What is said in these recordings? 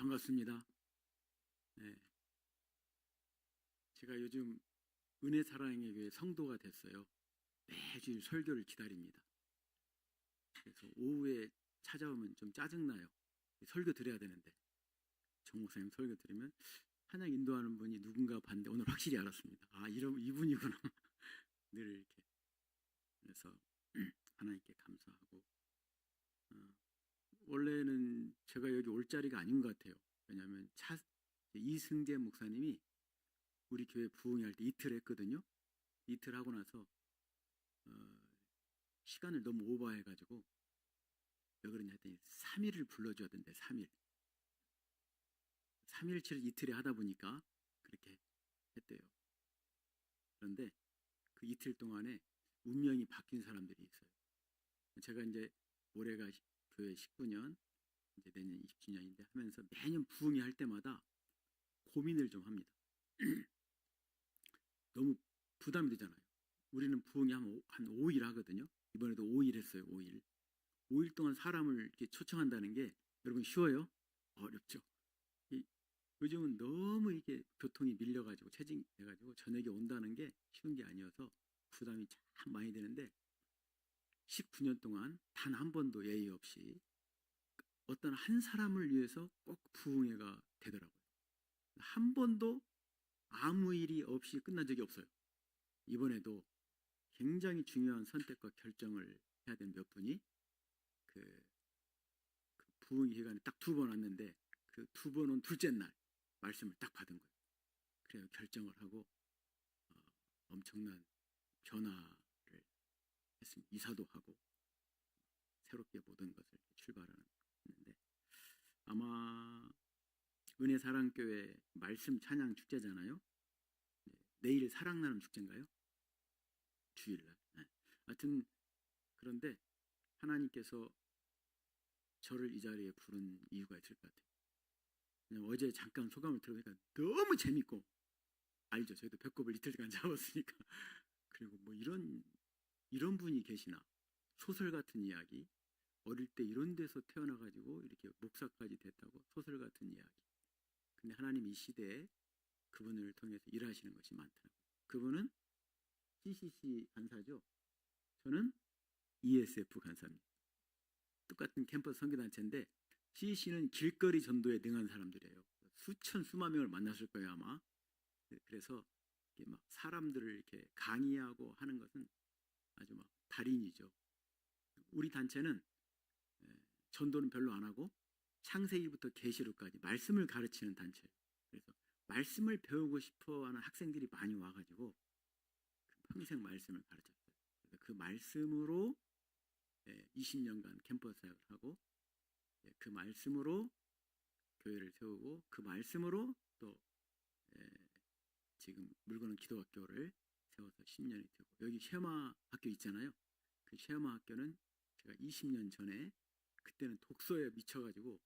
반갑습니다. 네, 제가 요즘 은혜 사랑의 교회 성도가 됐어요. 매주 설교를 기다립니다. 그래서 오후에 찾아오면 좀 짜증나요. 설교 드려야 되는데 정 목사님 설교 드리면 찬양 인도하는 분이 누군가 봤는데 오늘 확실히 알았습니다. 아, 이분이구나. 늘 이렇게. 그래서 하나님께 감사하고 원래는 제가 여기 올 자리가 아닌 것 같아요. 왜냐하면 이승재 목사님이 우리 교회 부흥회 때 이틀 했거든요. 이틀 하고 나서 시간을 너무 오버해가지고 왜 그러냐 했더니 3일을 불러줘야 된대. 3일. 3일치를 이틀에 하다 보니까 그렇게 했대요. 그런데 그 이틀 동안에 운명이 바뀐 사람들이 있어요. 제가 이제 올해가 교회 19년, 이제 내년 20주년인데 하면서 매년 부흥회 할 때마다 고민을 좀 합니다. 너무 부담이 되잖아요. 우리는 부흥회 한 5일 하거든요. 이번에도 5일 했어요. 5일. 5일 동안 사람을 이렇게 초청한다는 게 여러분 쉬워요? 어렵죠. 요즘은 너무 이게 교통이 밀려가지고 체증해가지고 저녁에 온다는 게 쉬운 게 아니어서 부담이 참 많이 되는데 19년 동안 단 한 번도 예의 없이 어떤 한 사람을 위해서 꼭 부흥회가 되더라고요. 한 번도 아무 일이 없이 끝난 적이 없어요. 이번에도 굉장히 중요한 선택과 결정을 해야 되는 몇 분이 그 부흥회 기간에 딱 2번 왔는데 그 2번 온 둘째 날 말씀을 딱 받은 거예요. 그래서 결정을 하고 엄청난 변화를 했습니다. 이사도 하고 새롭게 모든 것을 출발하는데 아마 은혜사랑교회 말씀 찬양 축제잖아요. 네, 내일 사랑나눔 축제인가요? 주일날. 네. 하여튼 그런데 하나님께서 저를 이 자리에 부른 이유가 있을 것 같아요. 그냥 어제 잠깐 소감을 들어보니까 너무 재밌고 알죠? 저희도 배꼽을 이틀간 잡았으니까. 그리고 뭐 이런 분이 계시나 소설 같은 이야기. 어릴 때 이런 데서 태어나가지고 이렇게 목사까지 됐다고 소설 같은 이야기. 근데 하나님 이 시대에 그분을 통해서 일하시는 것이 많더라고요. 그분은 CCC 간사죠. 저는 ESF 간사입니다. 똑같은 캠퍼스 선교단체인데 CCC는 길거리 전도에 능한 사람들이에요. 수만 명을 만났을 거예요 아마. 그래서 이렇게 막 사람들을 이렇게 강의하고 하는 것은 아주 막 달인이죠. 우리 단체는 전도는 별로 안 하고 창세기부터 계시록까지 말씀을 가르치는 단체예요. 그래서 말씀을 배우고 싶어하는 학생들이 많이 와가지고 평생 말씀을 가르쳤어요. 그래서 그 말씀으로 20년간 캠퍼스 사역을 하고 그 말씀으로 교회를 세우고 그 말씀으로 또 지금 물건은 기도학교를 세워서 10년이 되고 여기 쉐마 학교 있잖아요. 그 쉐마 학교는 제가 20년 전에 그때는 독서에 미쳐가지고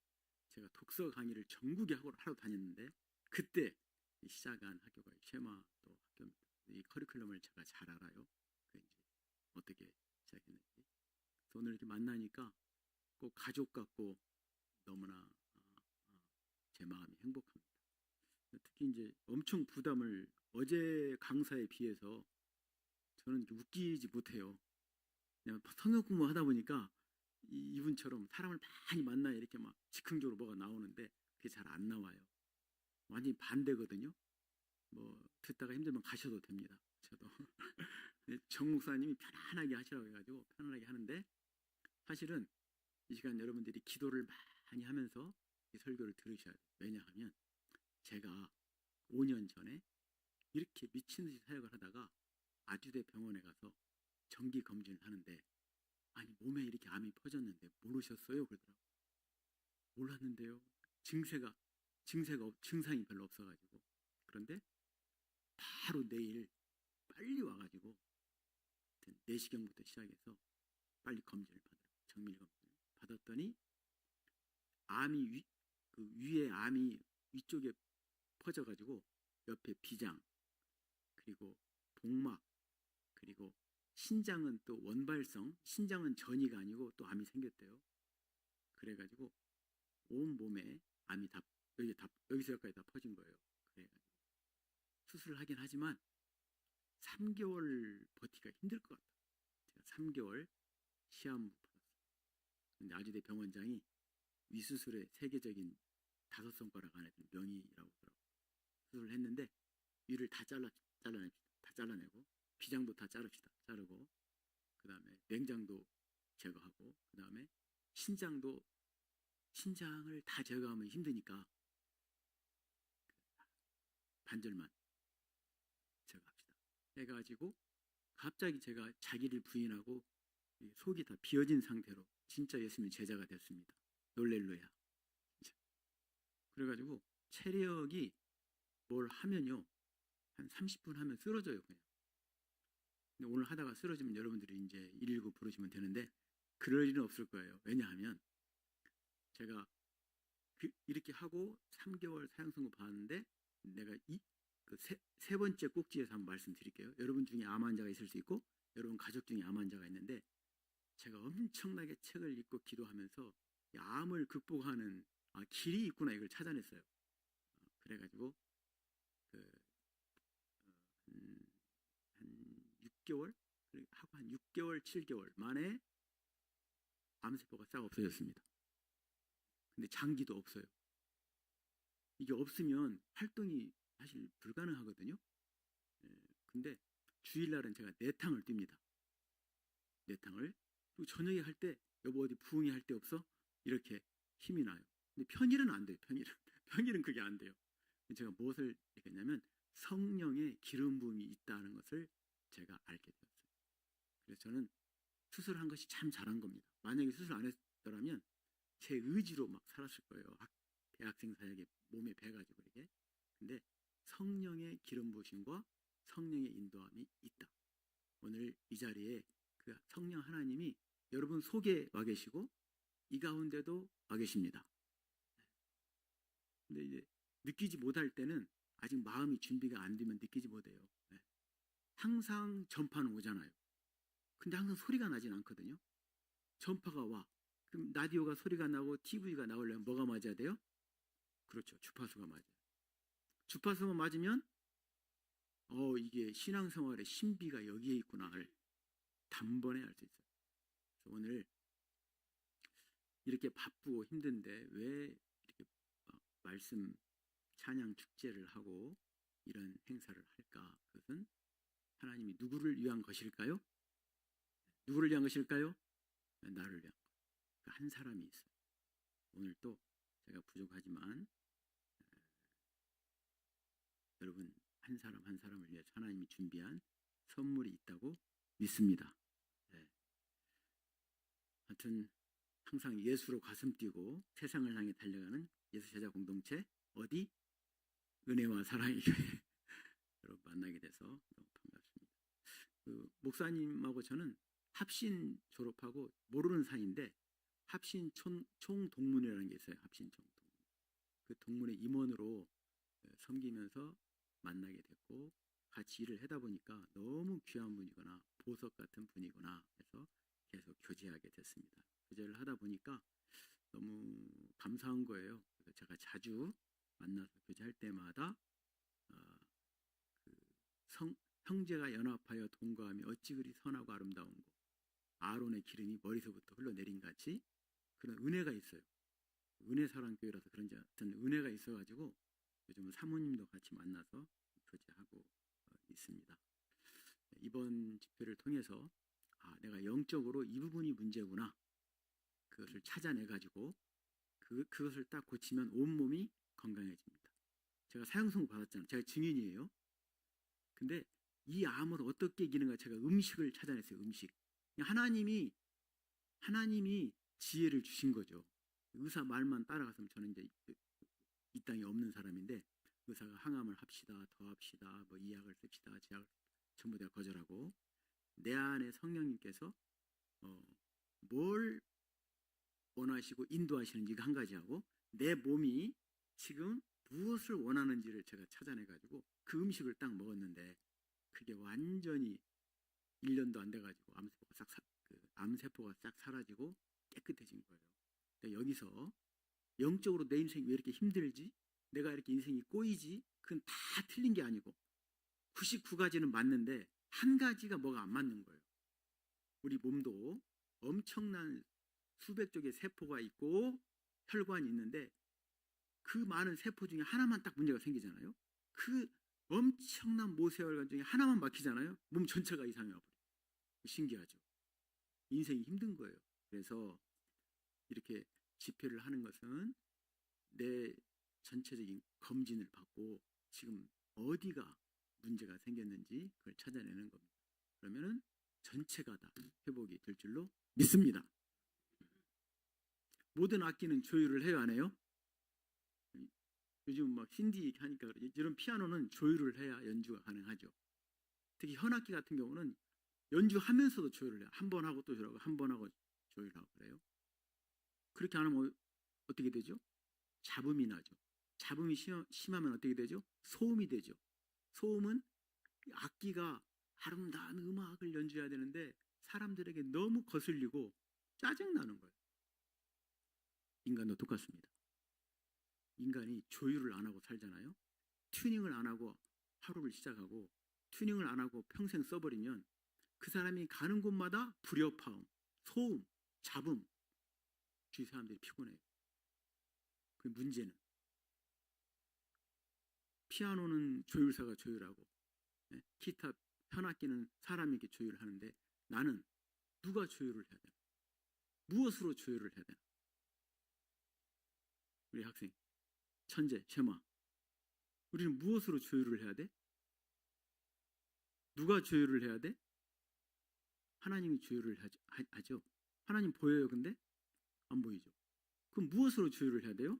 제가 독서 강의를 전국에 하러 다녔는데 그때 시작한 학교가 쉐마 또 학교입니다. 이 커리큘럼을 제가 잘 알아요. 그 이제 어떻게 시작했는지. 오늘 이렇게 만나니까 꼭 가족 같고 너무나 제 마음이 행복합니다. 특히 이제 엄청 부담을 어제 강사에 비해서 저는 웃기지 못해요. 그냥 성역 공부하다 보니까 이분처럼 사람을 많이 만나야 이렇게 막 즉흥적으로 뭐가 나오는데 그게 잘 안 나와요. 완전히 반대거든요. 뭐 듣다가 힘들면 가셔도 됩니다. 저도 정 목사님이 편안하게 하시라고 해가지고 편안하게 하는데 사실은 이 시간 여러분들이 기도를 많이 하면서 이 설교를 들으셔야 돼요. 왜냐하면 제가 5년 전에 이렇게 미친 듯이 사역을 하다가 아주대 병원에 가서 정기 검진을 하는데 아니 몸에 이렇게 암이 퍼졌는데 모르셨어요? 그러더라고요. 몰랐는데요. 증상이 별로 없어가지고. 그런데 바로 내일 빨리 와가지고 4시경부터 시작해서 빨리 검진을 받으라고 정밀 검진을 받았더니 암이 그 위에 암이 위쪽에 퍼져가지고 옆에 비장 그리고 복막 그리고 신장은 또 원발성 신장은 전이가 아니고 또 암이 생겼대요. 그래가지고 온 몸에 암이 다 여기서 여기까지 다 퍼진 거예요. 그래가지고 수술을 하긴 하지만 3개월 버티기가 힘들 것 같아요. 제가 3개월 시한부 받았어요. 근데 아주대 병원장이 위수술의 세계적인 5손가락 안에 드는 명의라고 하더라고요. 수술을 했는데 위를 다 잘라내고 비장도 다 자르고 그 다음에 맹장도 제거하고 그 다음에 신장을 다 제거하면 힘드니까 반절만 제거합시다 해가지고 갑자기 제가 자기를 부인하고 속이 다 비어진 상태로 진짜 예수님 제자가 됐습니다. 놀렐루야. 그래가지고 체력이 뭘 하면요 한 30분 하면 쓰러져요 그냥. 근데 오늘 하다가 쓰러지면 여러분들이 이제 119 부르시면 되는데 그럴 일은 없을 거예요. 왜냐하면 제가 이렇게 하고 3개월 사형선고 받았는데 내가 세 번째 꼭지에서 한번 말씀드릴게요. 여러분 중에 암 환자가 있을 수 있고 여러분 가족 중에 암 환자가 있는데 제가 엄청나게 책을 읽고 기도하면서 암을 극복하는 길이 있구나 이걸 찾아냈어요. 그래가지고 한 6개월 하고 한 6개월 7개월 만에 암세포가 싹 없어졌습니다. 근데 장기도 없어요. 이게 없으면 활동이 사실 불가능하거든요. 근데 주일날은 제가 내탕을 띱니다. 내탕을. 그리고 저녁에 할 때 여보 어디 부흥회 할 때 없어? 이렇게 힘이 나요. 근데 평일은 안 돼요. 평일은 그게 안 돼요. 제가 무엇을 얘기했냐면 성령의 기름 부음이 있다는 것을 제가 알게 되었어요. 그래서 저는 수술한 것이 참 잘한 겁니다. 만약에 수술 안 했더라면 제 의지로 막 살았을 거예요. 대학생 사역에 몸에 배가지고 이렇게. 근데 성령의 기름 부으심과 성령의 인도함이 있다. 오늘 이 자리에 그 성령 하나님이 여러분 속에 와 계시고 이 가운데도 와 계십니다. 근데 이제 느끼지 못할 때는 아직 마음이 준비가 안 되면 느끼지 못해요. 항상 전파는 오잖아요. 근데 항상 소리가 나진 않거든요. 전파가 와. 그럼 라디오가 소리가 나고 TV가 나오려면 뭐가 맞아야 돼요? 그렇죠. 주파수가 맞아요. 주파수가 맞으면 이게 신앙생활의 신비가 여기에 있구나를 단번에 알 수 있어요. 그래서 오늘 이렇게 바쁘고 힘든데 왜 이렇게 말씀 찬양 축제를 하고 이런 행사를 할까? 그것은 하나님이 누구를 위한 것일까요? 누구를 위한 것일까요? 나를 위한 것. 한 사람이 있어요. 오늘 또 제가 부족하지만 여러분 한 사람 한 사람을 위해 하나님이 준비한 선물이 있다고 믿습니다. 하여튼 항상 예수로 가슴 뛰고 세상을 향해 달려가는 예수 제자 공동체 어디? 은혜와 사랑의 교회 여러분 만나게 돼서 너무 반갑습니다. 목사님하고 저는 합신 졸업하고 모르는 사이인데 합신 총동문이라는 게 있어요. 합신 총동문. 그 동문의 임원으로 섬기면서 만나게 됐고 같이 일을 하다 보니까 너무 귀한 분이구나 보석 같은 분이구나 해서 계속 교제하게 됐습니다. 교제를 하다 보니까 너무 감사한 거예요. 그래서 제가 자주 만나서 교제할 때마다 형제가 연합하여 동거하며 어찌 그리 선하고 아름다운고 아론의 기름이 머리서부터 흘러내린 같이 그런 은혜가 있어요. 은혜사랑교회라서 그런지 하여튼 은혜가 있어가지고 요즘은 사모님도 같이 만나서 교제하고 있습니다. 이번 집회를 통해서 내가 영적으로 이 부분이 문제구나 그것을 찾아내가지고 그것을 딱 고치면 온몸이 건강해집니다. 제가 사형선고 받았잖아요. 제가 증인이에요. 근데 이 암을 어떻게 이기는가 제가 음식을 찾아냈어요. 음식. 하나님이 지혜를 주신 거죠. 의사 말만 따라갔으면 저는 이제 이 땅에 없는 사람인데 의사가 항암을 합시다, 더 합시다, 뭐 이 약을 씁시다, 제 약을 전부 다 거절하고 내 안에 성령님께서 뭘 원하시고 인도하시는지 한 가지하고 내 몸이 지금 무엇을 원하는지를 제가 찾아내가지고 그 음식을 딱 먹었는데 그게 완전히 1년도 안 돼가지고 암세포가 싹 사라지고 깨끗해진 거예요. 그러니까 여기서 영적으로 내 인생이 왜 이렇게 힘들지? 내가 이렇게 인생이 꼬이지? 그건 다 틀린 게 아니고 99가지는 맞는데 한 가지가 뭐가 안 맞는 거예요. 우리 몸도 엄청난 수백 쪽의 세포가 있고 혈관이 있는데 그 많은 세포 중에 하나만 딱 문제가 생기잖아요. 그 엄청난 모세혈관 중에 하나만 막히잖아요. 몸 전체가 이상해 와버려요. 신기하죠. 인생이 힘든 거예요. 그래서 이렇게 집회를 하는 것은 내 전체적인 검진을 받고 지금 어디가 문제가 생겼는지 그걸 찾아내는 겁니다. 그러면은 전체가 다 회복이 될 줄로 믿습니다. 모든 악기는 조율을 해요, 안 해요? 요즘 막 신디 하니까 그러지. 이런 피아노는 조율을 해야 연주가 가능하죠. 특히 현악기 같은 경우는 연주하면서도 조율을 해요. 한 번 하고 또 조율하고 한 번 하고 조율하고 그래요. 그렇게 안 하면 어떻게 되죠? 잡음이 나죠. 잡음이 심하면 어떻게 되죠? 소음이 되죠. 소음은 악기가 아름다운 음악을 연주해야 되는데 사람들에게 너무 거슬리고 짜증나는 거예요. 인간도 똑같습니다. 인간이 조율을 안 하고 살잖아요. 튜닝을 안 하고 하루를 시작하고 튜닝을 안 하고 평생 써버리면 그 사람이 가는 곳마다 불협화음, 소음, 잡음, 주위 사람들이 피곤해요. 그 문제는 피아노는 조율사가 조율하고 기타, 현악기는 사람이 이렇게 조율을 하는데 나는 누가 조율을 해야 되나? 무엇으로 조율을 해야 되나? 우리 학생, 천재, 쉐마, 우리는 무엇으로 조율을 해야 돼? 누가 조율을 해야 돼? 하나님이 조율을 하죠. 하나님 보여요, 근데? 안 보이죠. 그럼 무엇으로 조율을 해야 돼요?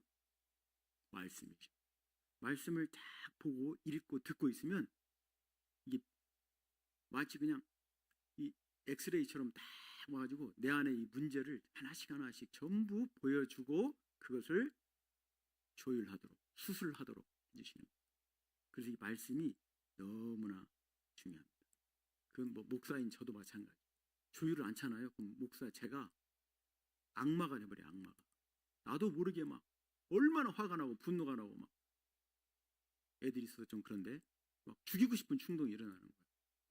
말씀이죠. 말씀을 딱 보고 읽고 듣고 있으면 이게 마치 그냥 이 엑스레이처럼 딱 와가지고 내 안에 이 문제를 하나씩 하나씩 전부 보여주고 그것을 조율하도록, 수술하도록 해주시는 거예요. 그래서 이 말씀이 너무나 중요합니다. 그건 뭐 목사인 저도 마찬가지. 조율을 않잖아요. 그럼 목사 제가 악마가 돼버려요. 악마가. 나도 모르게 막 얼마나 화가 나고 분노가 나고 막 애들이 있어서 좀 그런데 막 죽이고 싶은 충동이 일어나는 거예요.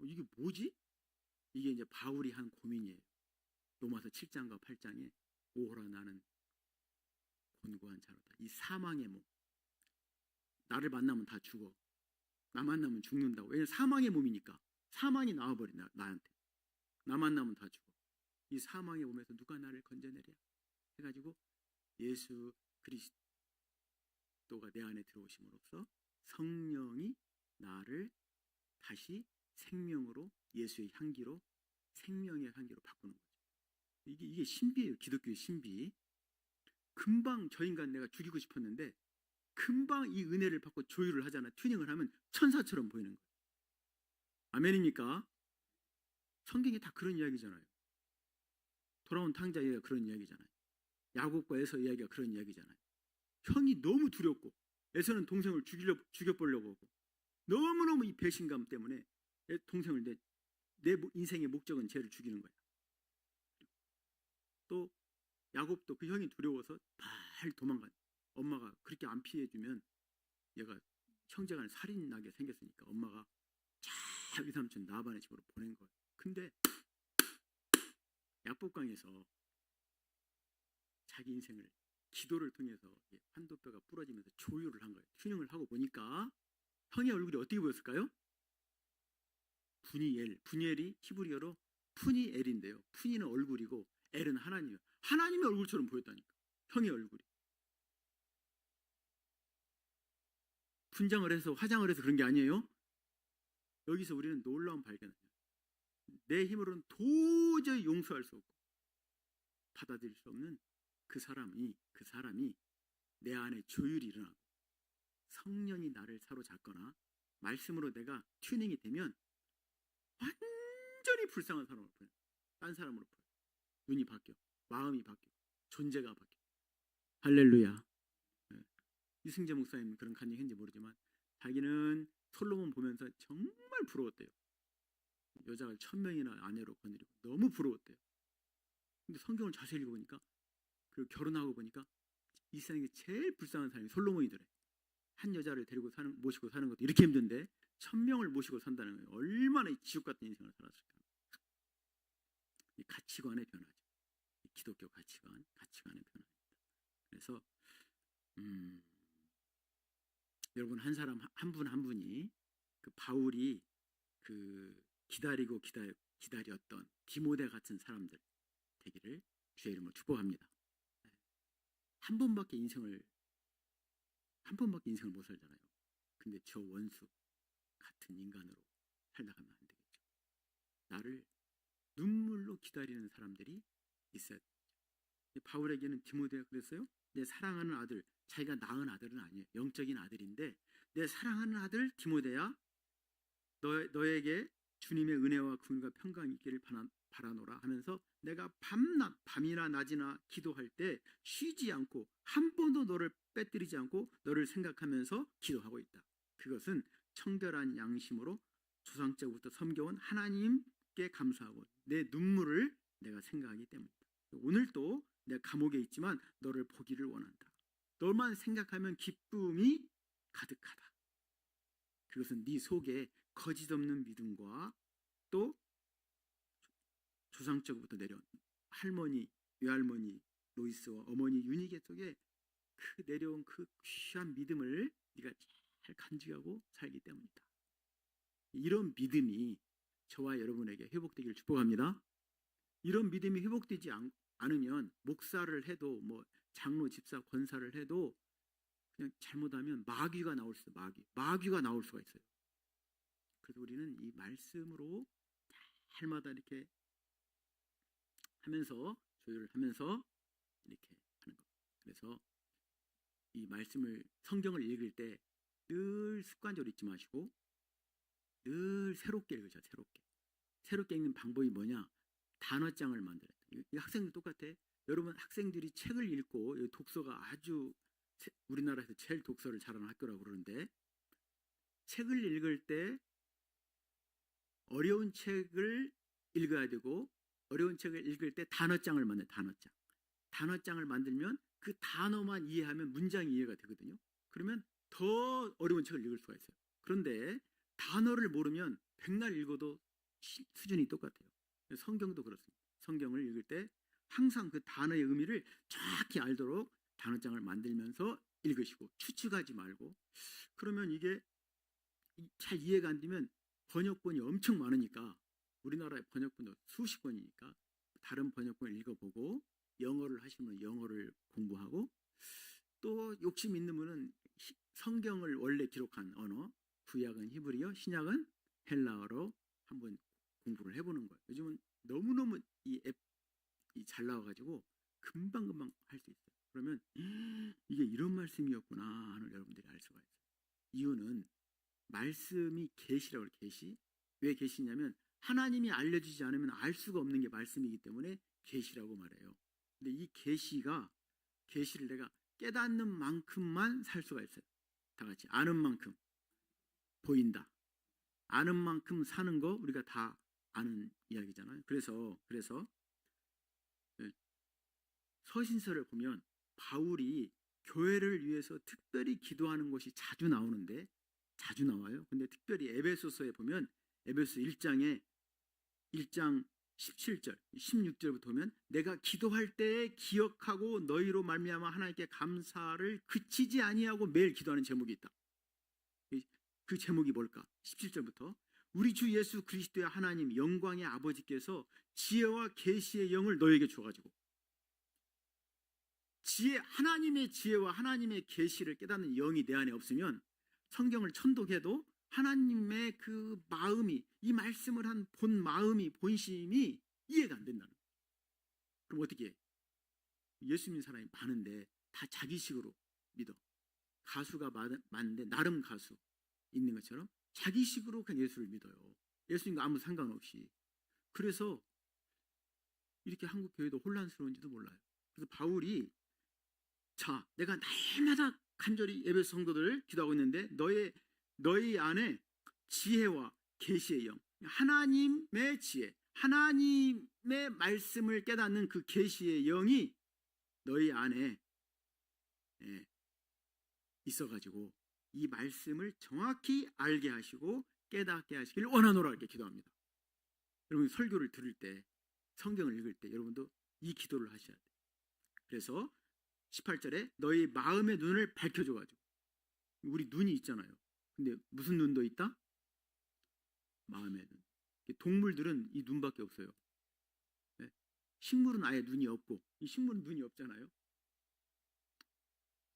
이게 뭐지? 이게 이제 바울이 한 고민이에요. 로마서 7장과 8장에 오호라 나는 곤고한 자로다. 이 사망의 몸. 나를 만나면 다 죽어. 나 만나면 죽는다고. 왜냐면 사망의 몸이니까. 사망이 나와버린 나한테. 나 만나면 다 죽어. 이 사망의 몸에서 누가 나를 건져내랴 해가지고 예수 그리스도가 내 안에 들어오심으로써 성령이 나를 다시 생명으로 예수의 향기로 생명의 향기로 바꾸는 거죠. 이게 신비예요. 기독교의 신비. 금방 저 인간 내가 죽이고 싶었는데 금방 이 은혜를 받고 조율을 하잖아. 튜닝을 하면 천사처럼 보이는 거예요. 아멘입니까? 성경에 다 그런 이야기잖아요. 돌아온 탕자 이야기가 그런 이야기잖아요. 야곱과 에서 이야기가 그런 이야기잖아요. 형이 너무 두렵고 에서는 동생을 죽여보려고 하고 너무너무 이 배신감 때문에 동생을 내 인생의 목적은 쟤를 죽이는 거야. 또 야곱도 그 형이 두려워서 발 도망간. 엄마가 그렇게 안 피해주면 얘가 형제간에 살인 나게 생겼으니까 엄마가 자기 삼촌 나반의 집으로 보낸 거예요. 근데 약복강에서 자기 인생을 기도를 통해서 한도뼈가 부러지면서 조율을 한 거예요. 튜닝을 하고 보니까 형의 얼굴이 어떻게 보였을까요? 분이엘. 분이엘이 히브리어로 푸니엘인데요. 푸니는 얼굴이고 엘은 하나님이에요. 하나님의 얼굴처럼 보였다니까. 형의 얼굴이. 분장을 해서 화장을 해서 그런 게 아니에요. 여기서 우리는 놀라운 발견을 해요. 내 힘으로는 도저히 용서할 수 없고 받아들일 수 없는 그 사람이 내 안에 조율이 일어나고 성령이 나를 사로잡거나 말씀으로 내가 튜닝이 되면 완전히 불쌍한 사람으로 보여요. 딴 사람으로 보여요. 눈이 바뀌어. 마음이 바뀌어. 존재가 바뀌어. 할렐루야. 네. 이승재 목사님 그런 간증 했는지 모르지만 자기는 솔로몬 보면서 정말 부러웠대요. 여자가 1000명이나 아내로 거느리고 너무 부러웠대요. 근데 성경을 자세히 읽어보니까 그리고 결혼하고 보니까 이 세상에 제일 불쌍한 사람이 솔로몬이더래. 한 여자를 모시고 사는 것도 이렇게 힘든데 1000명을 모시고 산다는 거예요. 얼마나 지옥 같은 인생을 살았을까. 이 가치관의 변화죠. 이 기독교 가치관의 변화입니다. 그래서 여러분 한 사람 한 분 한 분이 그 바울이 그 기다렸던 디모데 같은 사람들 되기를 주의 이름으로 축복합니다. 한 번밖에 인생을 못 살잖아요. 근데 저 원수 같은 인간으로 살다가면 안 되겠죠. 나를 눈물로 기다리는 사람들이 있어야 되죠. 바울에게는 디모데가 그랬어요. 내 사랑하는 아들, 자기가 낳은 아들은 아니에요. 영적인 아들인데 내 사랑하는 아들 디모데야, 너에게 주님의 은혜와 긍휼과 평강이 있기를 바라노라 하면서 내가 밤이나 낮이나 기도할 때 쉬지 않고 한 번도 너를 빼뜨리지 않고 너를 생각하면서 기도하고 있다. 그것은 청결한 양심으로 조상적부터 섬겨온 하나님께 감사하고 내 눈물을 내가 생각하기 때문이다. 오늘도 내가 감옥에 있지만 너를 보기를 원한다. 너만 생각하면 기쁨이 가득하다. 그것은 네 속에 거짓 없는 믿음과 또 조상적부터 내려온 할머니, 외할머니 로이스와 어머니 유니게 속에 그 내려온 그 귀한 믿음을 네가 잘 간직하고 살기 때문이다. 이런 믿음이 저와 여러분에게 회복되기를 축복합니다. 이런 믿음이 회복되지 않으면 목사를 해도 뭐 장로, 집사, 권사를 해도 그냥 잘못하면 마귀가 나올 수 있어요. 마귀가 나올 수가 있어요. 그래서 우리는 이 말씀으로 날마다 이렇게 하면서 조율을 하면서 이렇게 하는 것. 그래서 이 말씀을 성경을 읽을 때 늘 습관적으로 읽지 마시고 늘 새롭게 읽으셔. 새롭게 읽는 방법이 뭐냐? 단어장을 만들어야 돼. 이 학생들 똑같아. 여러분 학생들이 책을 읽고 독서가 아주 우리나라에서 제일 독서를 잘하는 학교라고 그러는데 책을 읽을 때 어려운 책을 읽어야 되고 어려운 책을 읽을 때 단어장을 만들어요. 단어장을 만들면 그 단어만 이해하면 문장이 이해가 되거든요. 그러면 더 어려운 책을 읽을 수가 있어요. 그런데 단어를 모르면 백날 읽어도 수준이 똑같아요. 성경도 그렇습니다. 성경을 읽을 때 항상 그 단어의 의미를 정확히 알도록 단어장을 만들면서 읽으시고 추측하지 말고, 그러면 이게 잘 이해가 안 되면 번역본이 엄청 많으니까 우리나라의 번역본도 수십 권이니까 다른 번역본을 읽어보고 영어를 하시면 영어를 공부하고 또 욕심 있는 분은 성경을 원래 기록한 언어 구약은 히브리어, 신약은 헬라어로 한번 공부를 해보는 거예요. 요즘은 너무너무 이 앱이 잘 나와가지고 금방 할 수 있어요. 그러면 이게 이런 말씀이었구나 하는 여러분들이 알 수가 있어요. 이유는 말씀이 계시라고 해요. 계시. 왜 계시냐면 하나님이 알려주지 않으면 알 수가 없는 게 말씀이기 때문에 계시라고 말해요. 근데 이 계시를 내가 깨닫는 만큼만 살 수가 있어요. 다 같이 아는 만큼 보인다. 아는 만큼 사는 거 우리가 다 아는 이야기잖아요. 그래서 서신서를 보면 바울이 교회를 위해서 특별히 기도하는 것이 자주 나와요. 근데 특별히 에베소서에 보면 에베소 1장 17절, 16절부터 보면 내가 기도할 때 기억하고 너희로 말미암아 하나님께 감사를 그치지 아니하고 매일 기도하는 제목이 있다. 그 제목이 뭘까? 17절부터 우리 주 예수 그리스도의 하나님 영광의 아버지께서 지혜와 계시의 영을 너에게 줘가지고 하나님의 지혜와 하나님의 계시를 깨닫는 영이 내 안에 없으면 성경을 천독해도 하나님의 그 마음이, 이 말씀을 한 본 마음이, 본심이 이해가 안 된다는 거예요. 그럼 어떻게 해? 예수 믿는 사람이 많은데 다 자기식으로 믿어. 가수가 많은데 나름 가수 있는 것처럼 자기식으로 그냥 예수를 믿어요. 예수님과 아무 상관없이. 그래서 이렇게 한국 교회도 혼란스러운지도 몰라요. 그래서 바울이 내가 날마다 간절히 에베소 성도들을 기도하고 있는데 너희 안에 지혜와 계시의 영, 하나님의 지혜, 하나님의 말씀을 깨닫는 그 계시의 영이 너희 안에 있어가지고 이 말씀을 정확히 알게 하시고 깨닫게 하시길 원하노라 이렇게 기도합니다. 여러분 설교를 들을 때 성경을 읽을 때 여러분도 이 기도를 하셔야 돼요. 그래서 18절에 너희 마음의 눈을 밝혀줘가지고 우리 눈이 있잖아요. 근데 무슨 눈도 있다? 마음의 눈. 동물들은 이 눈밖에 없어요. 네? 식물은 아예 눈이 없고 이 식물은 눈이 없잖아요.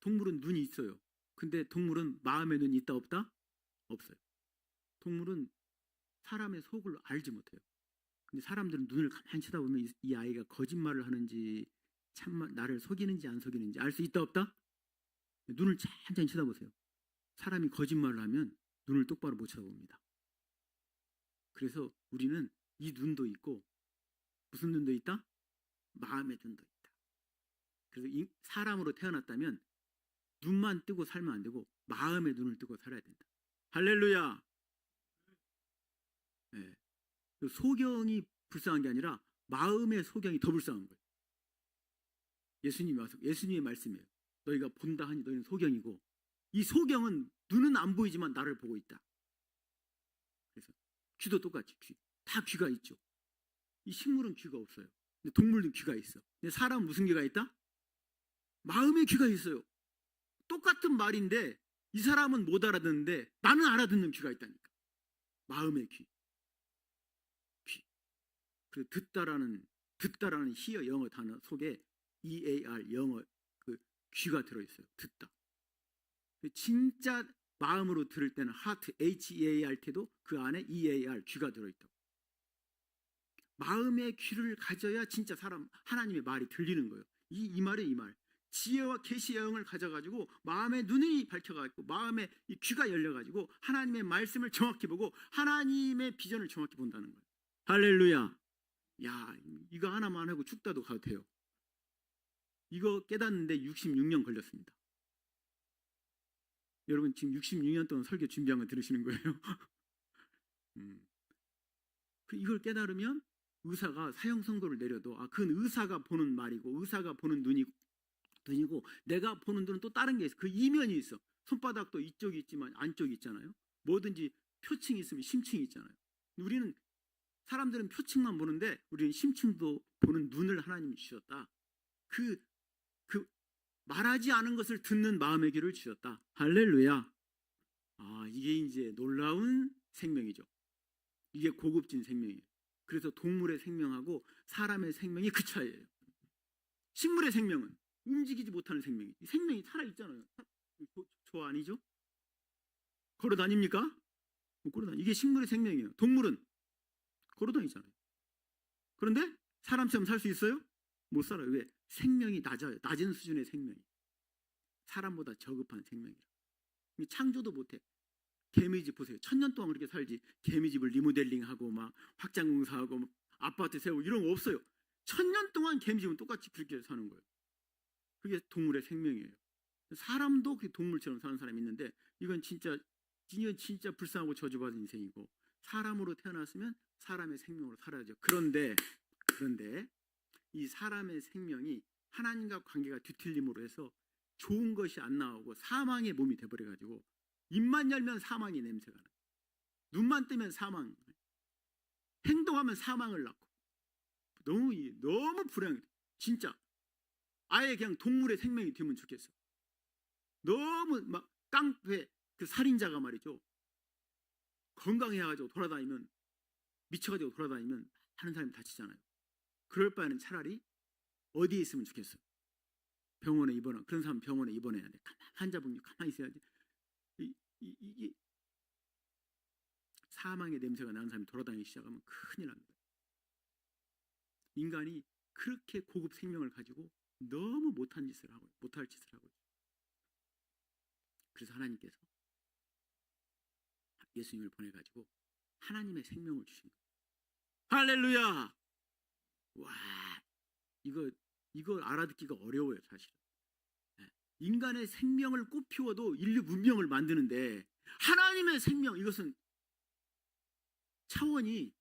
동물은 눈이 있어요. 근데 동물은 마음의 눈이 있다 없다? 없어요. 동물은 사람의 속을 알지 못해요. 근데 사람들은 눈을 가만히 쳐다보면 이 아이가 거짓말을 하는지 참말 나를 속이는지 안 속이는지 알 수 있다 없다? 눈을 천천히 쳐다보세요. 사람이 거짓말을 하면 눈을 똑바로 못 쳐다봅니다. 그래서 우리는 이 눈도 있고 무슨 눈도 있다? 마음의 눈도 있다. 그래서 이 사람으로 태어났다면 눈만 뜨고 살면 안 되고 마음의 눈을 뜨고 살아야 된다. 할렐루야. 네. 소경이 불쌍한 게 아니라 마음의 소경이 더 불쌍한 거예요. 예수님의 말씀이에요. 너희가 본다 하니 너희는 소경이고 이 소경은 눈은 안 보이지만 나를 보고 있다. 그래서 귀도 똑같이 다 귀가 있죠. 이 식물은 귀가 없어요. 근데 동물도 귀가 있어. 근데 사람은 무슨 귀가 있다? 마음의 귀가 있어요. 똑같은 말인데 이 사람은 못 알아듣는데 나는 알아듣는 귀가 있다니까. 마음의 귀. 그 듣다라는 히어 영어 단어 속에 EAR 영어 그 귀가 들어있어요. 듣다. 진짜 마음으로 들을 때는 heart HEART도 그 안에 EAR 귀가 들어있다고. 마음의 귀를 가져야 진짜 하나님의 말이 들리는 거예요. 이 말이 이 말. 지혜와 계시의 영을 가져가지고 마음의 눈이 밝혀가지고 마음의 이 귀가 열려가지고 하나님의 말씀을 정확히 보고 하나님의 비전을 정확히 본다는 거예요. 할렐루야. 야, 이거 하나만 하고 죽다도 가도 돼요. 이거 깨닫는데 66년 걸렸습니다. 여러분 지금 66년 동안 설교 준비한 거 들으시는 거예요? 이걸 깨달으면 의사가 사형 선고를 내려도 그건 의사가 보는 말이고 의사가 보는 눈이고 내가 보는 눈은 또 다른 게 있어. 그 이면이 있어. 손바닥도 이쪽이 있지만 안쪽이 있잖아요. 뭐든지 표층이 있으면 심층이 있잖아요. 우리는 사람들은 표층만 보는데 우리는 심층도 보는 눈을 하나님이 주셨다. 그 말하지 않은 것을 듣는 마음의 귀를 주셨다. 할렐루야. 이게 이제 놀라운 생명이죠. 이게 고급진 생명이에요. 그래서 동물의 생명하고 사람의 생명이 그 차이예요. 식물의 생명은 움직이지 못하는 생명이. 생명이 살아있잖아요. 저 아니죠? 걸어다닙니까? 이게 식물의 생명이에요. 동물은 걸어다니잖아요. 그런데 사람처럼 살 수 있어요? 못 살아요. 왜? 생명이 낮아요. 낮은 수준의 생명이. 사람보다 저급한 생명이라. 창조도 못해. 개미집 보세요. 1000년 동안 그렇게 살지. 개미집을 리모델링하고 막 확장공사하고 막 아파트 세우고 이런 거 없어요. 1000년 동안 개미집은 똑같이 그렇게 사는 거예요. 그게 동물의 생명이에요. 사람도 그 동물처럼 사는 사람이 있는데 이건 진짜 불쌍하고 저주받은 인생이고 사람으로 태어났으면 사람의 생명으로 살아야죠. 그런데 이 사람의 생명이 하나님과 관계가 뒤틀림으로 해서 좋은 것이 안 나오고 사망의 몸이 돼버려가지고 입만 열면 사망의 냄새가 나요. 눈만 뜨면 사망, 행동하면 사망을 낳고 너무 불행해. 진짜 아예 그냥 동물의 생명이 되면 좋겠어. 너무 막 깡패 그 살인자가 말이죠. 건강해가지고 돌아다니면 미쳐가지고 돌아다니면 하는 사람이 다치잖아요. 그럴 바에는 차라리 어디에 있으면 좋겠어. 병원에 입원하. 그런 사람 병원에 입원해야 돼. 환자분 가만히 있어야지. 이게 사망의 냄새가 나는 사람이 돌아다니기 시작하면 큰일 납니다. 인간이 그렇게 고급 생명을 가지고 너무 못할 짓을 하고 그래서 하나님께서 예수님을 보내가지고 하나님의 생명을 주신 거예요. 할렐루야. 와, 이걸 알아듣기가 어려워요, 사실은. 인간의 생명을 꽃피워도 인류 문명을 만드는데 하나님의 생명, 이것은 차원이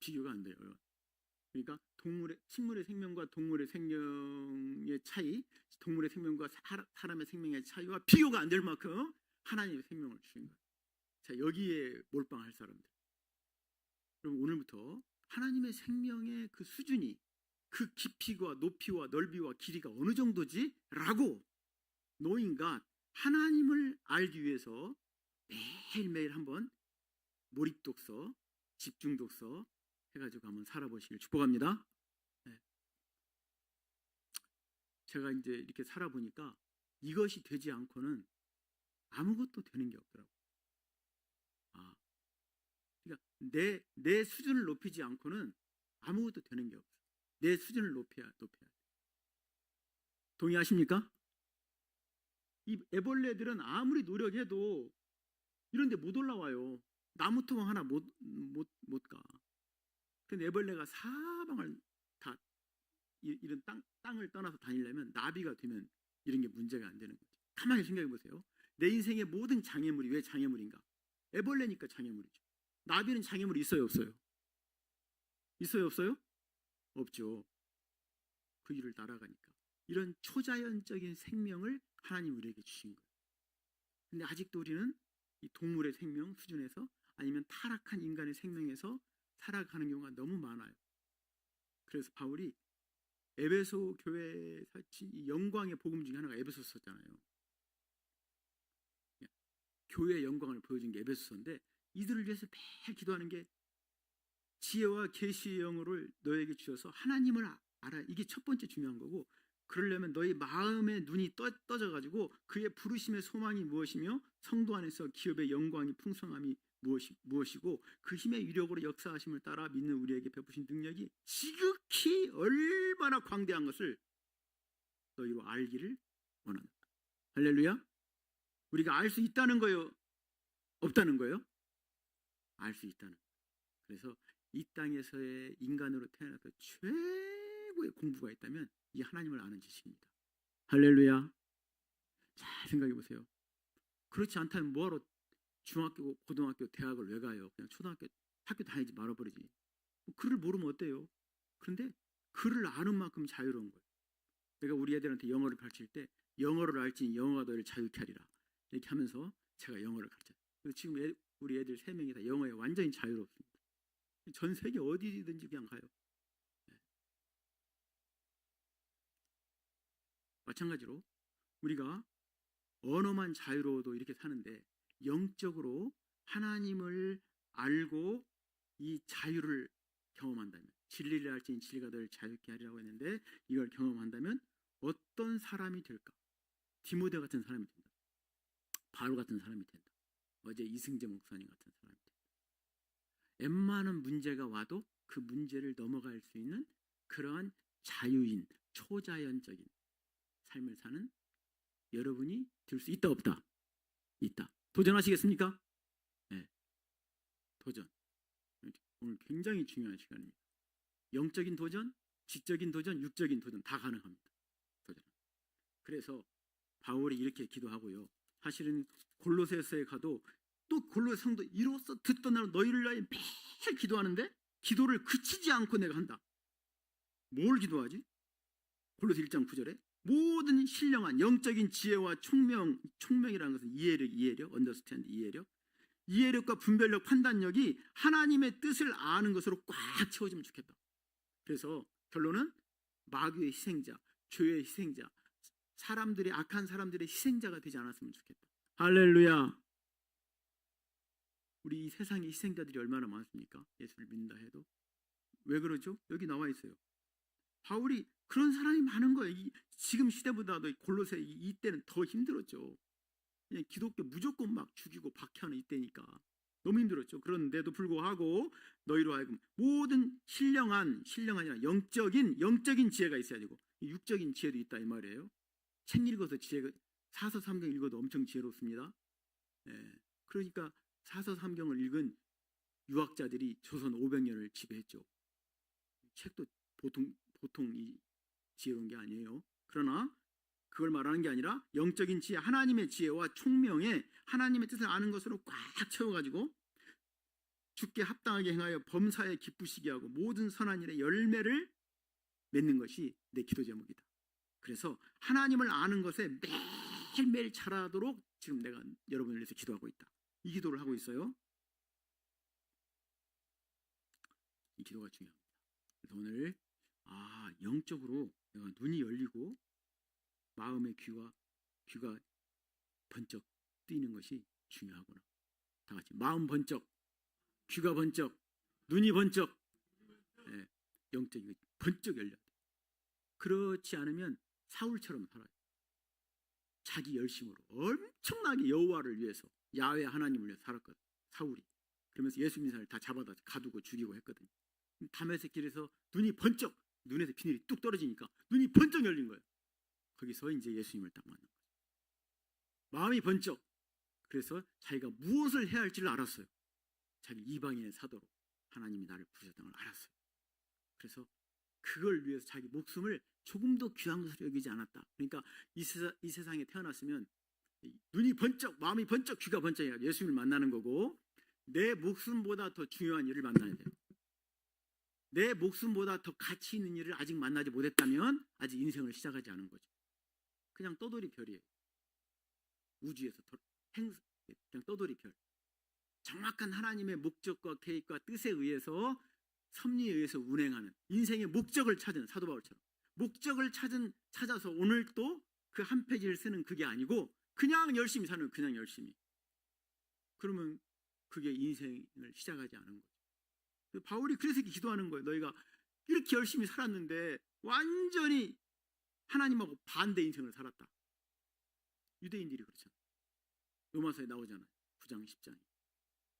비교가 안 돼요. 그러니까 식물의 생명과 동물의 생명의 차이, 동물의 생명과 사람의 생명의 차이와 비교가 안 될 만큼 하나님의 생명을 주신 거예요. 자, 여기에 몰빵할 사람들. 그럼 오늘부터 하나님의 생명의 그 수준이, 그 깊이와 높이와 넓이와 길이가 어느 정도지? 라고 노인과 하나님을 알기 위해서 매일매일 한번 몰입 독서, 집중 독서 해가지고 한번 살아보시길 축복합니다. 네. 제가 이제 이렇게 살아보니까 이것이 되지 않고는 아무것도 되는 게 없더라고요. 그러니까 내 수준을 높이지 않고는 아무것도 되는 게 없어요. 내 수준을 높여야 돼. 동의하십니까? 이 애벌레들은 아무리 노력해도 이런 데 못 올라와요. 나무통 하나 못 가. 근데 애벌레가 사방을 다 이런 땅을 떠나서 다니려면 나비가 되면 이런 게 문제가 안 되는 거죠. 가만히 생각해 보세요. 내 인생의 모든 장애물이 왜 장애물인가? 애벌레니까 장애물이죠. 나비는 장애물이 있어요, 없어요? 있어요, 없어요? 없죠. 그 길을 날아가니까. 이런 초자연적인 생명을 하나님 우리에게 주신 거예요. 근데 아직도 우리는 이 동물의 생명 수준에서 아니면 타락한 인간의 생명에서 살아가는 경우가 너무 많아요. 그래서 바울이 에베소 교회에 이 영광의 복음 중에 하나가 에베소서잖아요. 교회의 영광을 보여준 게 에베소서인데, 이들을 위해서 매일 기도하는 게 지혜와 계시의 영을 너에게 주셔서 하나님을 알아. 이게 첫 번째 중요한 거고, 그러려면 너희 마음의 눈이 떠져가지고 그의 부르심의 소망이 무엇이며 성도 안에서 기업의 영광이 풍성함이 무엇이고 그 힘의 위력으로 역사하심을 따라 믿는 우리에게 베푸신 능력이 지극히 얼마나 광대한 것을 너희로 알기를 원한다. 할렐루야. 우리가 알 수 있다는 거예요? 없다는 거예요? 알 수 있다는 거예요. 그래서 이 땅에서의 인간으로 태어나서 최고의 공부가 있다면 이 하나님을 아는 지식입니다. 할렐루야. 잘 생각해 보세요. 그렇지 않다면 뭐하러 중학교, 고등학교, 대학을 왜 가요? 그냥 초등학교, 학교 다니지 말아버리지. 글을 모르면 어때요? 그런데 글을 아는 만큼 자유로운 거예요. 내가 우리 애들한테 영어를 가르칠 때 영어를 알지 영어가 너를 자유케 하리라 이렇게 하면서 제가 영어를 가르쳐요. 지금 우리 애들 3명이 다 영어에 완전히 자유롭습니다. 전 세계 어디든지 그냥 가요. 네. 마찬가지로 우리가 언어만 자유로워도 이렇게 사는데 영적으로 하나님을 알고 이 자유를 경험한다면, 진리를 알지니 진리가 너를 자유케 하리라고 했는데 이걸 경험한다면 어떤 사람이 될까? 디모데 같은 사람이 된다. 바울 같은 사람이 된다. 어제 이승재 목사님 같은 사람이 된다. 웬만한 문제가 와도 그 문제를 넘어갈 수 있는 그러한 자유인, 초자연적인 삶을 사는 여러분이 될 수 있다, 없다? 있다. 도전하시겠습니까? 네. 도전. 오늘 굉장히 중요한 시간입니다. 영적인 도전, 지적인 도전, 육적인 도전 다 가능합니다. 도전. 그래서 바울이 이렇게 기도하고요. 사실은 골로새서에 가도 또 골로새 성도 이로써 듣던 나로 너희를 위하여 매일 기도하는데 기도를 그치지 않고 내가 한다. 뭘 기도하지? 골로새 1장 9절에 모든 신령한 영적인 지혜와 총명이라는 것은 이해력, understand 이해력과 분별력, 판단력이 하나님의 뜻을 아는 것으로 꽉 채워지면 좋겠다. 그래서 결론은 마귀의 희생자, 죄의 희생자, 악한 사람들의 희생자가 되지 않았으면 좋겠다. 할렐루야. 우리 이 세상의 희생자들이 얼마나 많습니까? 예수를 믿는다 해도. 왜 그러죠? 여기 나와 있어요. 바울이 그런 사람이 많은 거예요. 지금 시대보다도 골로새 이때는 더 힘들었죠. 그냥 기독교 무조건 막 죽이고 박해하는 이때니까 너무 힘들었죠. 그런데도 불구하고 너희로 하여금 모든 신령한이라 영적인 지혜가 있어야 되고 육적인 지혜도 있다 이 말이에요. 책 읽어서 지혜가 사서삼경 읽어도 엄청 지혜롭습니다. 그러니까 사서삼경을 읽은 유학자들이 조선 500년을 지배했죠. 책도 보통 이 지혜로운 게 아니에요. 그러나 그걸 말하는 게 아니라 영적인 지혜, 하나님의 지혜와 총명에 하나님의 뜻을 아는 것으로 꽉 채워가지고 주께 합당하게 행하여 범사에 기쁘시게 하고 모든 선한 일의 열매를 맺는 것이 내 기도 제목이다. 그래서 하나님을 아는 것에 매일매일 자라도록 지금 내가 여러분을 위해서 기도하고 있다. 이 기도를 하고 있어요. 이 기도가 중요합니다. 그래서 오늘 영적으로 내가 눈이 열리고 마음의 귀가 번쩍 뜨이는 것이 중요하구나. 다 같이 마음 번쩍, 귀가 번쩍, 눈이 번쩍, 영적인 번쩍 열려야 돼. 그렇지 않으면 사울처럼 살아요. 자기 열심으로 엄청나게 여호와를 위해서, 야훼 하나님을 위해서 살았거든. 사울이. 그러면서 예수 믿는 사람을 다 잡아다 가두고 죽이고 했거든요. 다메섹 길에서 눈이 번쩍, 눈에서 비늘이 뚝 떨어지니까 눈이 번쩍 열린 거예요. 거기서 이제 예수님을 딱 만난 거예요. 마음이 번쩍. 그래서 자기가 무엇을 해야 할지를 알았어요. 자기 이방인의 사도로 하나님이 나를 부르셨다는 걸 알았어요. 그래서 그걸 위해서 자기 목숨을 조금도 귀한 것으로 여기지 않았다. 그러니까 이 세상에 태어났으면 눈이 번쩍, 마음이 번쩍, 귀가 번쩍해야 예수님을 만나는 거고, 내 목숨보다 더 중요한 일을 만나야 돼요. 내 목숨보다 더 가치 있는 일을 아직 만나지 못했다면 아직 인생을 시작하지 않은 거죠. 그냥 떠돌이 별이에요. 우주에서 그냥 떠돌이 별. 정확한 하나님의 목적과 계획과 뜻에 의해서, 섭리에 의해서 운행하는, 인생의 목적을 찾은, 사도 바울처럼 목적을 찾아서 오늘 또 그 한 페이지를 쓰는 그게 아니고 그냥 열심히 사는, 그냥 열심히. 그러면 그게 인생을 시작하지 않은 거죠. 바울이 그래서 이렇게 기도하는 거예요. 너희가 이렇게 열심히 살았는데 완전히 하나님하고 반대 인생을 살았다. 유대인들이 그렇잖아요. 로마서에 나오잖아요. 9장 10장에.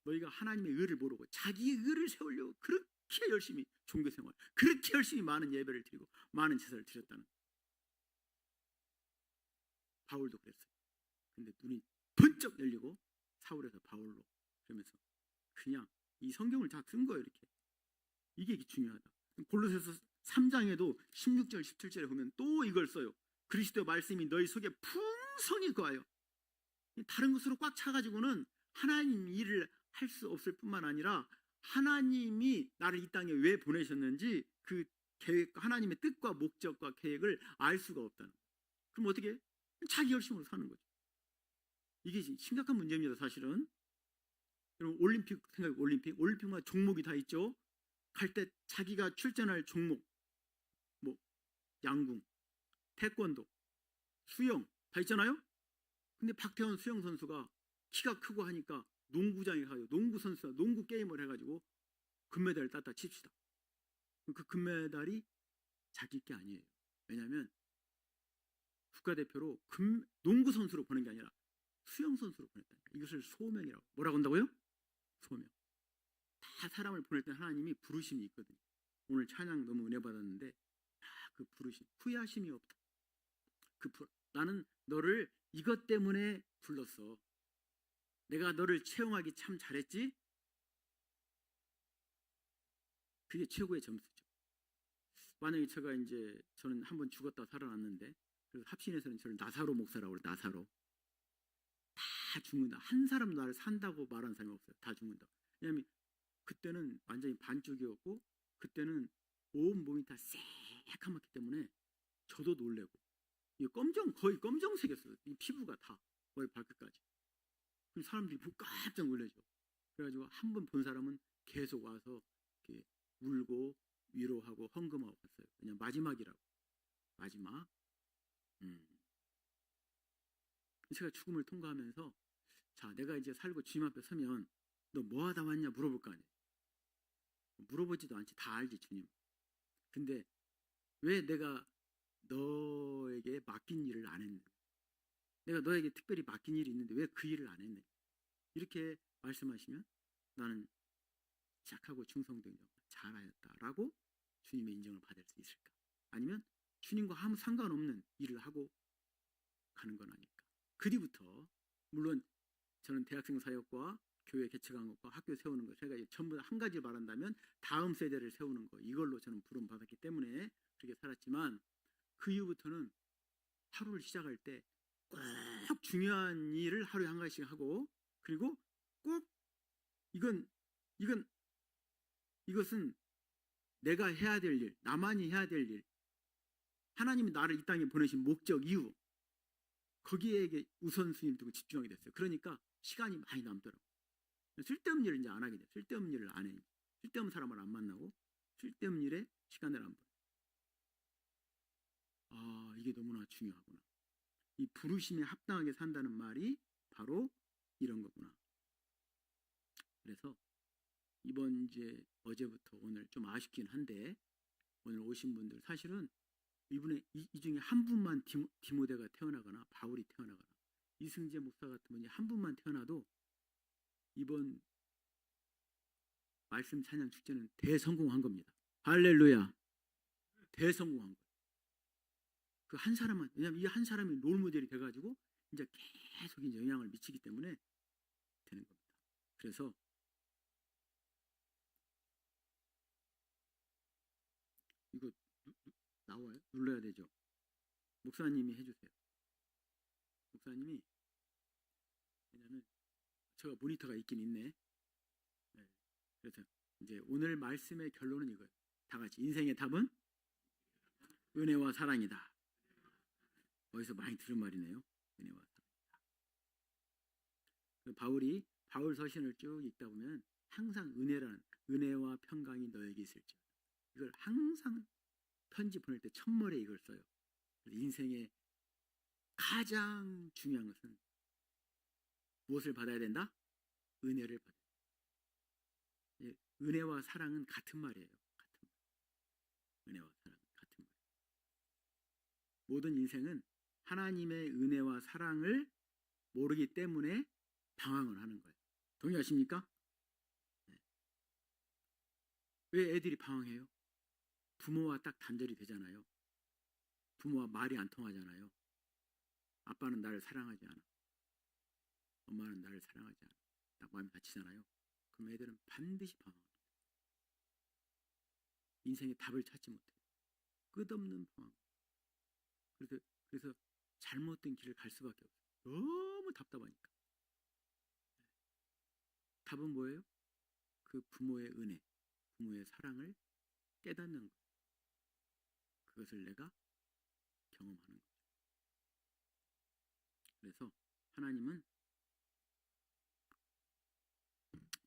너희가 하나님의 의를 모르고 자기의 의를 세우려고 그렇게 열심히 종교생활, 그렇게 열심히 많은 예배를 드리고 많은 제사를 드렸다는 거예요. 바울도 그랬어요. 근데 눈이 번쩍 열리고 사울에서 바울로, 그러면서 그냥 이 성경을 다 쓴 거예요. 이렇게. 이게 중요하다. 골로새서 3장에도 16절 17절에 보면 또 이걸 써요. 그리스도의 말씀이 너희 속에 풍성히 거하여. 다른 것으로 꽉 차가지고는 하나님 일을 할 수 없을 뿐만 아니라 하나님이 나를 이 땅에 왜 보내셨는지 그 계획, 하나님의 뜻과 목적과 계획을 알 수가 없다는 거예요. 그럼 어떻게 해? 자기 열심으로 사는 거죠. 이게 심각한 문제입니다. 사실은. 여러분 올림픽 생각해. 올림픽마다 종목이 다 있죠. 갈 때 자기가 출전할 종목, 뭐 양궁, 태권도, 수영 다 있잖아요. 근데 박태원 수영 선수가 키가 크고 하니까 농구장에 가요. 농구 선수가 농구 게임을 해가지고 금메달을 땄다 칩시다. 그 금메달이 자기 게 아니에요. 왜냐하면 국가대표로 농구 선수로 보낸 게 아니라 수영 선수로 보냈다. 이것을 소명이라고. 뭐라고 한다고요? 소명. 다 사람을 보낼 때 하나님이 부르심이 있거든요. 오늘 찬양 너무 은혜 받았는데 그 부르심, 후회하심이 없다. 나는 너를 이것 때문에 불렀어. 내가 너를 채용하기 참 잘했지? 그게 최고의 점수죠. 만약에 저는 한번 죽었다 살아났는데, 그래서 합신에서는 저를 나사로 목사라고 그래요. 나사로. 다 죽는다. 한 사람 나를 산다고 말하는 사람이 없어요. 다 죽는다. 왜냐하면 그때는 완전히 반쪽이었고, 그때는 온 몸이 다 새카맣기 때문에 저도 놀래고, 거의 검정색이었어요. 이 피부가 다 머리 발끝까지. 사람들이 깜짝 놀라죠. 그래가지고 한 번 본 사람은 계속 와서 이렇게 울고 위로하고 헌금하고 갔어요. 그냥 마지막이라고. 마지막. 제가 죽음을 통과하면서, 자, 내가 이제 살고 주님 앞에 서면 너 뭐 하다 왔냐 물어볼 거 아니에요. 물어보지도 않지. 다 알지 주님. 근데 왜 내가 너에게 맡긴 일을 안 했느냐. 내가 너에게 특별히 맡긴 일이 있는데 왜 그 일을 안 했느냐. 이렇게 말씀하시면 나는 착하고 충성된 자 잘하였다라고 주님의 인정을 받을 수 있을까? 아니면 주님과 아무 상관없는 일을 하고 가는 건 아닐까? 그 뒤부터 물론 저는 대학생 사역과 교회 개척한 것과 학교 세우는 것, 제가 전부 한 가지 말한다면 다음 세대를 세우는 것, 이걸로 저는 부름 받았기 때문에 그렇게 살았지만, 그 이후부터는 하루를 시작할 때 꼭 중요한 일을 하루에 한 가지씩 하고, 그리고 꼭 이것은 내가 해야 될 일, 나만이 해야 될 일, 하나님이 나를 이 땅에 보내신 목적, 이유, 거기에 우선순위를 두고 집중하게 됐어요. 그러니까 시간이 많이 남더라고요. 쓸데없는 일을 이제 안 하게 돼요. 쓸데없는 일을 안 해. 쓸데없는 사람을 안 만나고 쓸데없는 일에 시간을 안 벌어요. 이게 너무나 중요하구나. 이 부르심에 합당하게 산다는 말이 바로 이런 거구나. 그래서 이번 이제 어제부터 오늘 좀 아쉽긴 한데, 오늘 오신 분들 사실은 이분의 이 중에 한 분만 디모데가 태어나거나 바울이 태어나거나 이승재 목사 같은 분이 한 분만 태어나도 이번 말씀 찬양 축제는 대성공한 겁니다. 할렐루야. 대성공한 거예요. 그 한 사람만, 왜냐하면 이 한 사람이 롤모델이 돼가지고 이제 계속 이제 영향을 미치기 때문에 되는 겁니다. 그래서 이거 나와요? 눌러야 되죠. 목사님이 해주세요. 목사님이, 왜냐면 제가 모니터가 있긴 있네. 네. 그래서 이제 오늘 말씀의 결론은 이거예요. 다 같이 인생의 답은 은혜와 사랑이다. 어디서 많이 들은 말이네요. 은혜와 사랑이다. 바울 서신을 쭉 읽다 보면 항상 은혜와 평강이 너에게 있을지, 이걸 항상 편지 보낼 때 첫머리에 이걸 써요. 인생의 가장 중요한 것은 무엇을 받아야 된다? 은혜를 받아야 된다. 은혜와 사랑은 같은 말이에요. 같은 말. 은혜와 사랑은 같은 말. 모든 인생은 하나님의 은혜와 사랑을 모르기 때문에 방황을 하는 거예요. 동의하십니까? 네. 왜 애들이 방황해요? 부모와 딱 단절이 되잖아요. 부모와 말이 안 통하잖아요. 아빠는 나를 사랑하지 않아. 엄마는 나를 사랑하지 않아. 딱 마음이 다치잖아요. 그럼 애들은 반드시 방황합니다. 인생의 답을 찾지 못해요. 끝없는 방황. 그래서 잘못된 길을 갈 수밖에 없어요. 너무 답답하니까. 답은 뭐예요? 그 부모의 은혜, 부모의 사랑을 깨닫는 거예요. 그것을 내가 경험하는 거죠. 그래서 하나님은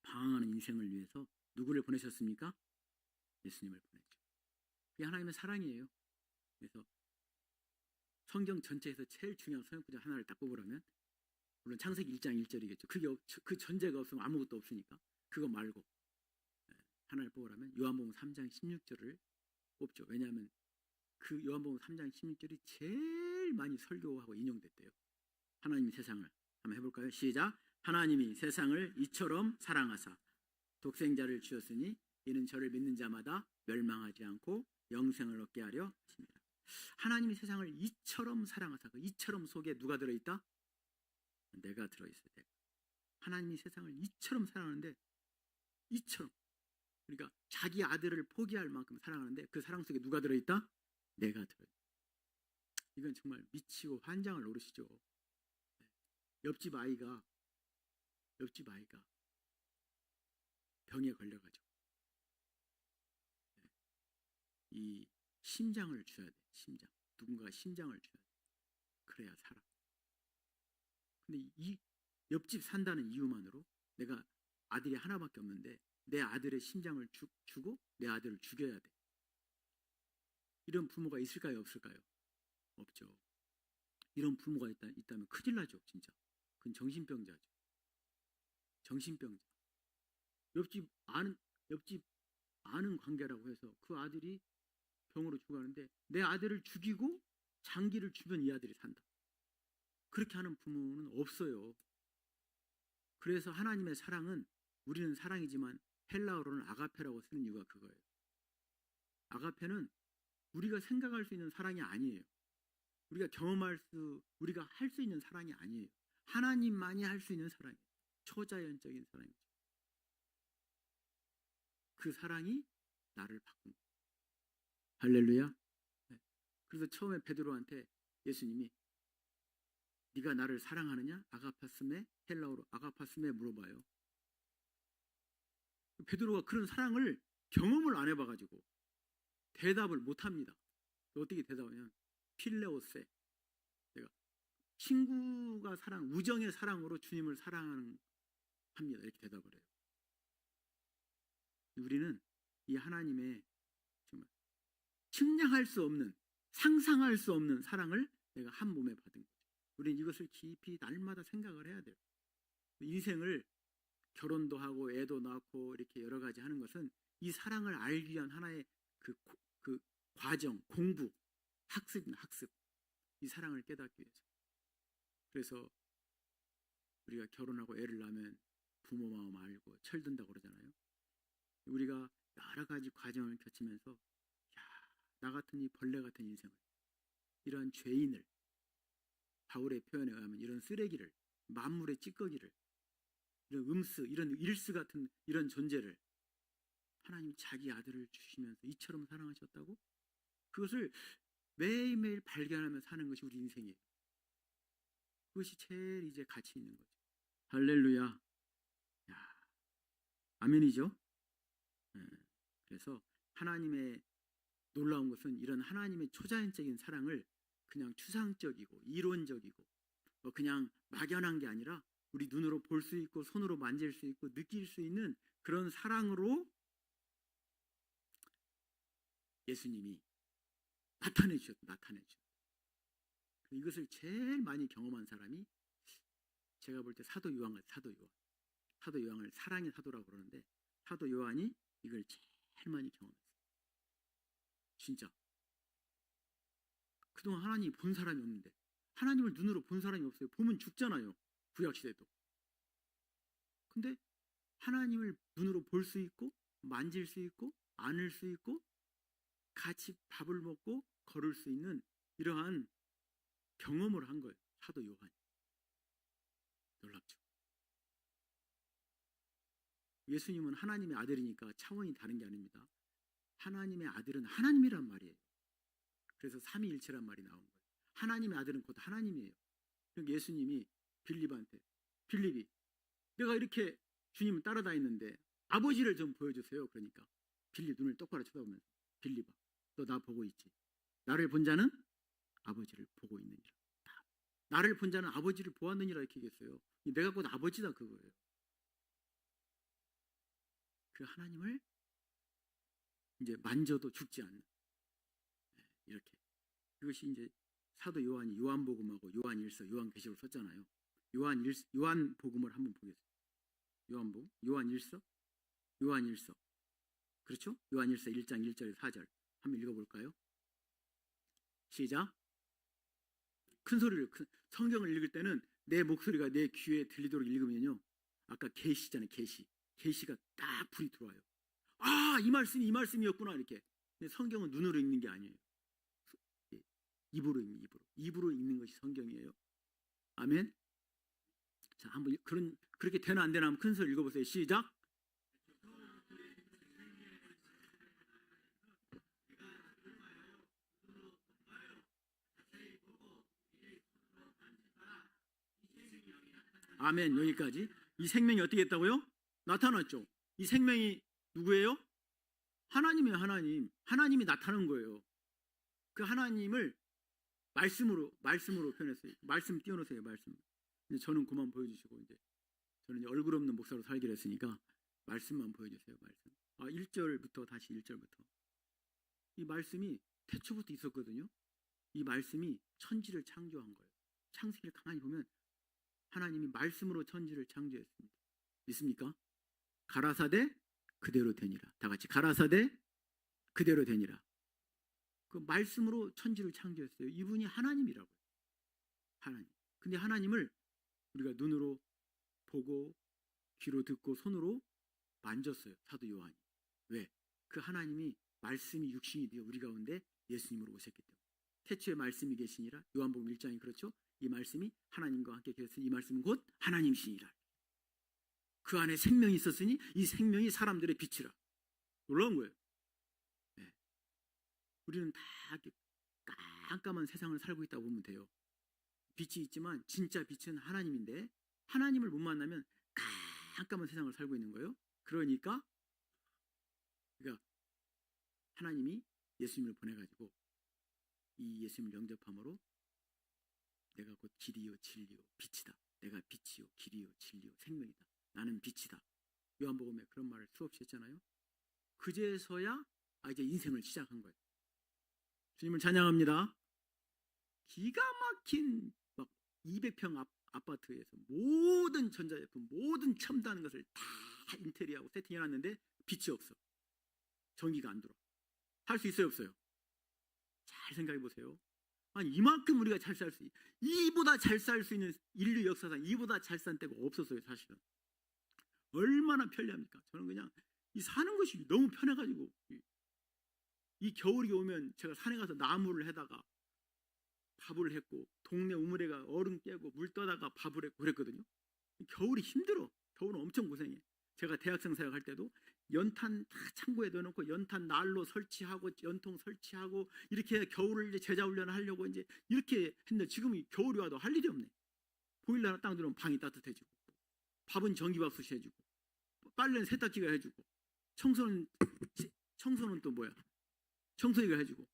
방황하는 인생을 위해서 누구를 보내셨습니까? 예수님을 보냈죠. 그게 하나님의 사랑이에요. 그래서 성경 전체에서 제일 중요한 서명구절 하나를 딱 뽑으라면, 물론 창세기 1장 1절이겠죠. 그 전제가 없으면 아무것도 없으니까 그거 말고 하나를 뽑으라면 요한복음 3장 16절을 뽑죠. 왜냐하면 그 요한복음 3장 16절이 제일 많이 설교하고 인용됐대요. 하나님이 세상을, 한번 해볼까요? 시작. 하나님이 세상을 이처럼 사랑하사 독생자를 주셨으니 이는 저를 믿는 자마다 멸망하지 않고 영생을 얻게 하려 하십니다. 하나님이 세상을 이처럼 사랑하사, 그 이처럼 속에 누가 들어있다? 내가 들어있어요. 내가. 하나님이 세상을 이처럼 사랑하는데, 이처럼, 그러니까 자기 아들을 포기할 만큼 사랑하는데 그 사랑 속에 누가 들어있다? 내가 들어있다. 이건 정말 미치고 환장을 노리시죠. 옆집 아이가 병에 걸려가지고 이 심장을 줘야 돼. 심장. 누군가가 심장을 줘야 돼. 그래야 살아. 근데 이 옆집 산다는 이유만으로 내가 아들이 하나밖에 없는데 내 아들의 심장을 주고 내 아들을 죽여야 돼. 이런 부모가 있을까요? 없을까요? 없죠. 이런 부모가 있다면 큰일 나죠. 진짜. 그건 정신병자죠. 정신병자. 옆집 아는 관계라고 해서 그 아들이 병으로 죽어가는데 내 아들을 죽이고 장기를 주면 이 아들이 산다. 그렇게 하는 부모는 없어요. 그래서 하나님의 사랑은, 우리는 사랑이지만 헬라어로는 아가페라고 쓰는 이유가 그거예요. 아가페는 우리가 생각할 수 있는 사랑이 아니에요. 우리가 할 수 있는 사랑이 아니에요. 하나님만이 할 수 있는 사랑이에요. 초자연적인 사랑이죠. 그 사랑이 나를 바꾼 거예요. 할렐루야. 네. 그래서 처음에 베드로한테 예수님이 네가 나를 사랑하느냐? 아가파스메, 헬라어로 아가파스메 물어봐요. 베드로가 그런 사랑을 경험을 안 해봐가지고 대답을 못합니다. 어떻게 대답하냐면 필레오세. 내가 친구가 사랑, 우정의 사랑으로 주님을 사랑합니다. 이렇게 대답을 해요. 우리는 이 하나님의 정말 측량할 수 없는, 상상할 수 없는 사랑을 내가 한 몸에 받은 거죠. 우리는 이것을 깊이 날마다 생각을 해야 돼요. 인생을 결혼도 하고 애도 낳고 이렇게 여러 가지 하는 것은 이 사랑을 알기 위한 하나의 그 과정, 공부, 학습입니다. 학습. 이 사랑을 깨닫기 위해서. 그래서 우리가 결혼하고 애를 낳으면 부모 마음 알고 철든다고 그러잖아요. 우리가 여러 가지 과정을 거치면서 나 같은 이 벌레 같은 인생을, 이런 죄인을, 바울의 표현에 의하면 이런 쓰레기를, 만물의 찌꺼기를, 이런 음스, 이런 일스 같은 이런 존재를 하나님 자기 아들을 주시면서 이처럼 사랑하셨다고? 그것을 매일매일 발견하며 사는 것이 우리 인생이에요. 그것이 제일 이제 가치 있는 거죠. 할렐루야. 야, 아멘이죠? 네. 그래서 하나님의 놀라운 것은 이런 하나님의 초자연적인 사랑을 그냥 추상적이고 이론적이고 그냥 막연한 게 아니라 우리 눈으로 볼 수 있고 손으로 만질 수 있고 느낄 수 있는 그런 사랑으로 예수님이 나타내 주셨다. 이것을 제일 많이 경험한 사람이 제가 볼 때 사도 요한을 사랑의 사도라고 그러는데 사도 요한이 이걸 제일 많이 경험했어요. 진짜 그동안 하나님 본 사람이 없는데, 하나님을 눈으로 본 사람이 없어요. 보면 죽잖아요. 구약시대도. 근데 하나님을 눈으로 볼 수 있고 만질 수 있고 안을 수 있고 같이 밥을 먹고 걸을 수 있는 이러한 경험을 한 거예요. 사도 요한이. 놀랍죠. 예수님은 하나님의 아들이니까 차원이 다른 게 아닙니다. 하나님의 아들은 하나님이란 말이에요. 그래서 삼위일체란 말이 나온 거예요. 하나님의 아들은 곧 하나님이에요. 그러니까 예수님이 빌립한테, 빌립이 내가 이렇게 주님을 따라다니는데 아버지를 좀 보여주세요. 그러니까 빌립 눈을 똑바로 쳐다보면서, 빌립아 너 나 보고 있지? 나를 본 자는 아버지를 보고 있느니라. 나를 본 자는 아버지를 보았느니라 이렇게 얘기했어요. 내가 곧 아버지다 그거예요. 그 하나님을 이제 만져도 죽지 않는, 이렇게. 그것이 이제 사도 요한이 요한복음하고 요한일서, 요한계시록 썼잖아요. 요한복음을 한번 보겠습니다. 요한복음, 요한일서. 그렇죠? 요한일서 1장 1절에서 4절 한번 읽어볼까요? 시작. 큰 소리를, 성경을 읽을 때는 내 목소리가 내 귀에 들리도록 읽으면요, 아까 계시잖아요. 계시가 딱 불이 들어와요. 아, 이 말씀이었구나 이렇게. 근데 성경은 눈으로 읽는 게 아니에요. 입으로 읽는 것이 성경이에요. 아멘. 자, 한번 그렇게 되나 안 되나 한번 큰 소리 읽어보세요. 시작. 아멘. 여기까지. 이 생명이 어떻게 했다고요? 나타났죠. 이 생명이 누구예요? 하나님이에요. 하나님이 나타난 거예요. 그 하나님을 말씀으로 표현했어요. 말씀 띄워놓으세요. 말씀. 이제 저는 그만 보여주시고, 이제 저는 이제 얼굴 없는 목사로 살기로 했으니까 말씀만 보여주세요. 말씀. 1절부터 다시 1절부터. 이 말씀이 태초부터 있었거든요. 이 말씀이 천지를 창조한 거예요. 창세기를 가만히 보면 하나님이 말씀으로 천지를 창조했습니다. 믿습니까? 가라사대 그대로 되니라. 다 같이 가라사대 그대로 되니라. 그 말씀으로 천지를 창조했어요. 이분이 하나님이라고요. 하나님. 근데 하나님을 우리가 눈으로 보고 귀로 듣고 손으로 만졌어요. 사도 요한이. 왜? 그 하나님이 말씀이 육신이 되어 우리 가운데 예수님으로 오셨기 때문에. 태초에 말씀이 계시니라. 요한복음 1장이 그렇죠. 이 말씀이 하나님과 함께 계셨으니 이 말씀은 곧 하나님이시니라. 그 안에 생명이 있었으니 이 생명이 사람들의 빛이라. 놀라운 거예요. 네. 우리는 다 깜깜한 세상을 살고 있다고 보면 돼요. 빛이 있지만 진짜 빛은 하나님인데 하나님을 못 만나면 깜깜한 세상을 살고 있는 거예요. 그러니까 하나님이 예수님을 보내가지고 이 예수님을 영접함으로 내가 곧 길이요 진리요 빛이다. 내가 빛이요 길이요 진리요 생명이다. 나는 빛이다. 요한복음에 그런 말을 수없이 했잖아요. 그제서야 이제 인생을 시작한 거예요. 주님을 찬양합니다. 기가 막힌 막 200평 아파트에서 모든 전자제품, 모든 첨단 것을 다 인테리어하고 세팅해놨는데 빛이 없어. 전기가 안 들어. 살 수 있어요, 없어요? 잘 생각해 보세요. 아니 이만큼 우리가 잘 살 수, 이보다 잘 살 수 있는 인류 역사상 이보다 잘 산 때가 없었어요, 사실은. 얼마나 편리합니까? 저는 그냥 이 사는 것이 너무 편해가지고 이 겨울이 오면 제가 산에 가서 나무를 해다가 밥을 했고 동네 우물에가 얼음 깨고 물 떠다가 밥을 했고 그랬거든요. 겨울이 힘들어. 겨울은 엄청 고생해. 제가 대학생 생활할 때도 연탄 다 창고에 넣어놓고 연탄 난로 설치하고 연통 설치하고 이렇게 겨울을 이제 제자 훈련을 하려고 이제 이렇게 했는데 지금 겨울이 와도 할 일이 없네. 보일러 하나 딱 들어오면 방이 따뜻해지고 밥은 전기밥솥이 해주고 빨래는 세탁기가 해주고 청소는 또 뭐야? 청소기가 해주고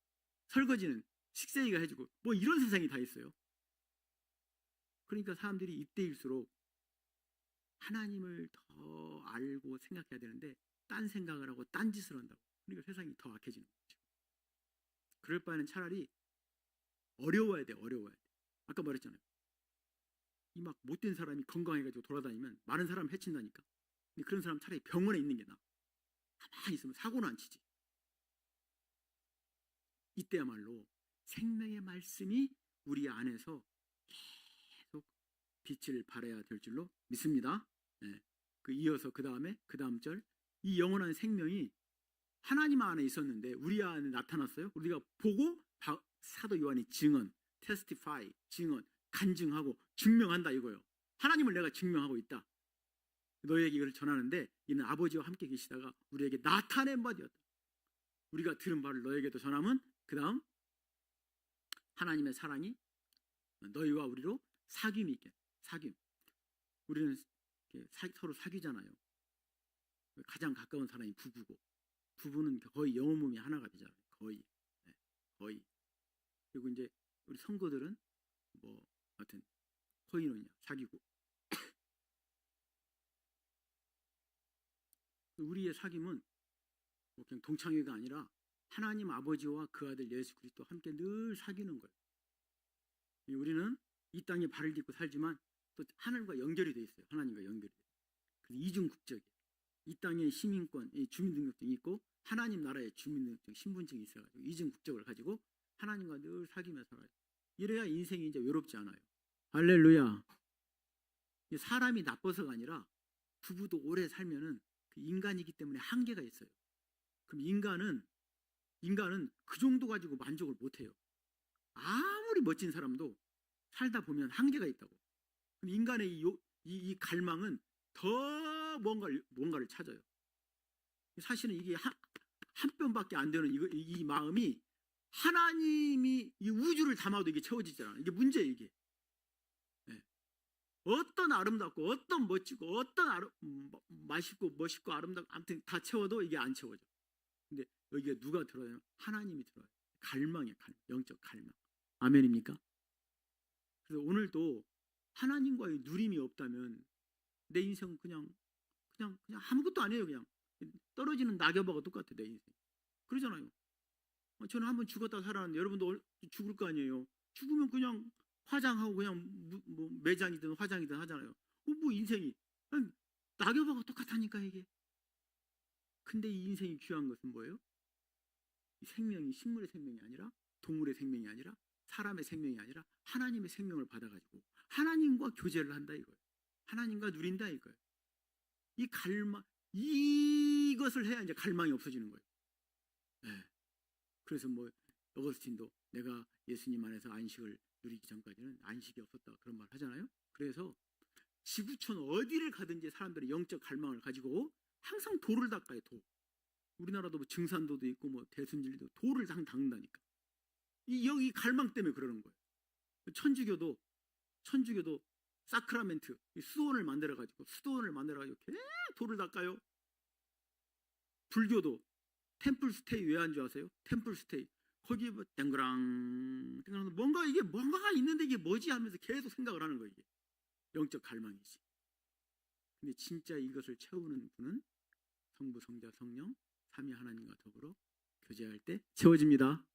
설거지는 식세기가 해주고 뭐 이런 세상이 다 있어요. 그러니까 사람들이 이때일수록 하나님을 더 알고 생각해야 되는데 딴 생각을 하고 딴 짓을 한다고. 그러니까 세상이 더 악해지는 거죠. 그럴 바에는 차라리 어려워야 돼. 아까 말했잖아요. 이 막 못된 사람이 건강해가지고 돌아다니면 많은 사람 해친다니까. 근데 그런 사람 차라리 병원에 있는 게 나아. 가만히 있으면 사고는 안 치지. 이때야말로 생명의 말씀이 우리 안에서 계속 빛을 발해야 될 줄로 믿습니다. 네. 이어서 그 다음 절, 이 영원한 생명이 하나님 안에 있었는데 우리 안에 나타났어요. 우리가 보고 사도 요한이 증언, testify, 증언, 간증하고 증명한다 이거예요. 하나님을 내가 증명하고 있다. 너희에게 이걸 전하는데 이는 아버지와 함께 계시다가 우리에게 나타낸 바 되었다. 우리가 들은 바를 너에게도 전함은 그 다음 하나님의 사랑이 너희와 우리로 사귐이 있게. 사귐. 우리는 서로 사귀잖아요. 가장 가까운 사람이 부부고 부부는 거의 영혼 몸이 하나가 되잖아요. 거의. 네, 거의. 그리고 이제 우리 성도들은 뭐 하여튼 코이노냐 사귀고 우리의 사귐은 뭐 그냥 동창회가 아니라 하나님 아버지와 그 아들 예수 그리스도와 함께 늘 사귀는 거예요. 우리는 이 땅에 발을 딛고 살지만 또 하늘과 연결이 돼 있어요. 하나님과 연결이 돼. 그래서 이중국적이에요. 이 땅에 시민권, 주민등록증이 있고 하나님 나라의 주민등록증, 신분증이 있어가지고 이중국적을 가지고 하나님과 늘 사귀며 살아요. 이래야 인생이 이제 외롭지 않아요. 할렐루야. 사람이 나빠서가 아니라 부부도 오래 살면은 그 인간이기 때문에 한계가 있어요. 그럼 인간은 그 정도 가지고 만족을 못해요. 아무리 멋진 사람도 살다 보면 한계가 있다고. 인간의 이 갈망은 더 뭔가를 찾아요. 사실은 이게 한 뼘밖에 안 되는 이 마음이 하나님이 이 우주를 담아도 이게 채워지잖아요. 이게 문제예요, 이게. 네. 어떤 아름답고 어떤 멋지고 어떤 맛있고 멋있고 아름답고 아무튼 다 채워도 이게 안 채워져. 근데 여기에 누가 들어요? 하나님이 들어요. 갈망이에요, 영적 갈망. 아멘입니까? 그래서 오늘도 하나님과의 누림이 없다면 내 인생은 그냥 아무것도 아니에요. 그냥 떨어지는 낙엽하고 똑같아 내 인생. 그러잖아요. 저는 한번 죽었다 살았는데 여러분도 죽을 거 아니에요. 죽으면 그냥 화장하고 그냥 뭐 매장이든 화장이든 하잖아요. 뭐 인생이 낙엽하고 똑같다니까 이게. 근데 이 인생이 귀한 것은 뭐예요? 이 생명이 식물의 생명이 아니라 동물의 생명이 아니라 사람의 생명이 아니라 하나님의 생명을 받아가지고 하나님과 교제를 한다 이거예요. 하나님과 누린다 이거예요. 이 갈망, 이것을 해야 이제 갈망이 없어지는 거예요. 네. 그래서 뭐 어거스틴도 내가 예수님 안에서 안식을 누리기 전까지는 안식이 없었다 그런 말 하잖아요. 그래서 지구촌 어디를 가든지 사람들이 영적 갈망을 가지고 항상 돌을 닦아요. 돌. 우리나라도 뭐 증산도도 있고 뭐 대순진리도 돌을 닦는다니까. 여기 갈망 때문에 그러는 거예요. 천주교도 사크라멘트 수도원을 만들어가지고 계속 돌을 닦아요. 불교도 템플 스테이 왜 한 줄 아세요? 템플 스테이 거기에 뭐 땡그랑 뭔가 이게 뭔가가 있는데 이게 뭐지 하면서 계속 생각을 하는 거예요. 이게 영적 갈망이지. 근데 진짜 이것을 채우는 분은 성부, 성자, 성령 삼위 하나님과 더불어 교제할 때 채워집니다.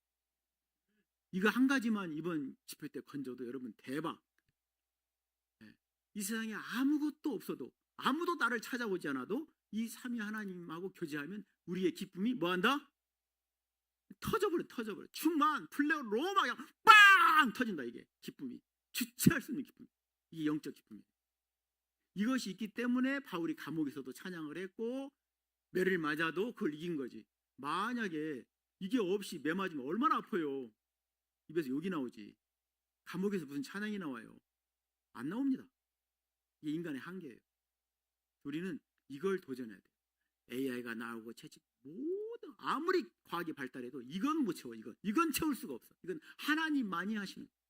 이거 한 가지만 이번 집회 때 건져도 여러분 대박. 이 세상에 아무것도 없어도 아무도 나를 찾아오지 않아도 이 삼위 하나님하고 교제하면 우리의 기쁨이 뭐한다? 터져버려. 충만 플레어 로마 그냥 빵 터진다. 이게 기쁨이 주체할 수 있는 기쁨. 이게 영적 기쁨이에요. 이것이 있기 때문에 바울이 감옥에서도 찬양을 했고 매를 맞아도 그걸 이긴 거지. 만약에 이게 없이 매 맞으면 얼마나 아파요. 입에서 욕이 나오지. 감옥에서 무슨 찬양이 나와요. 안 나옵니다. 이게 인간의 한계예요. 우리는 이걸 도전해야 돼요. AI가 나오고 채찍 모든 아무리 과학이 발달해도 이건 못 채워. 이건 채울 수가 없어. 이건 하나님만이 하시는 거예요.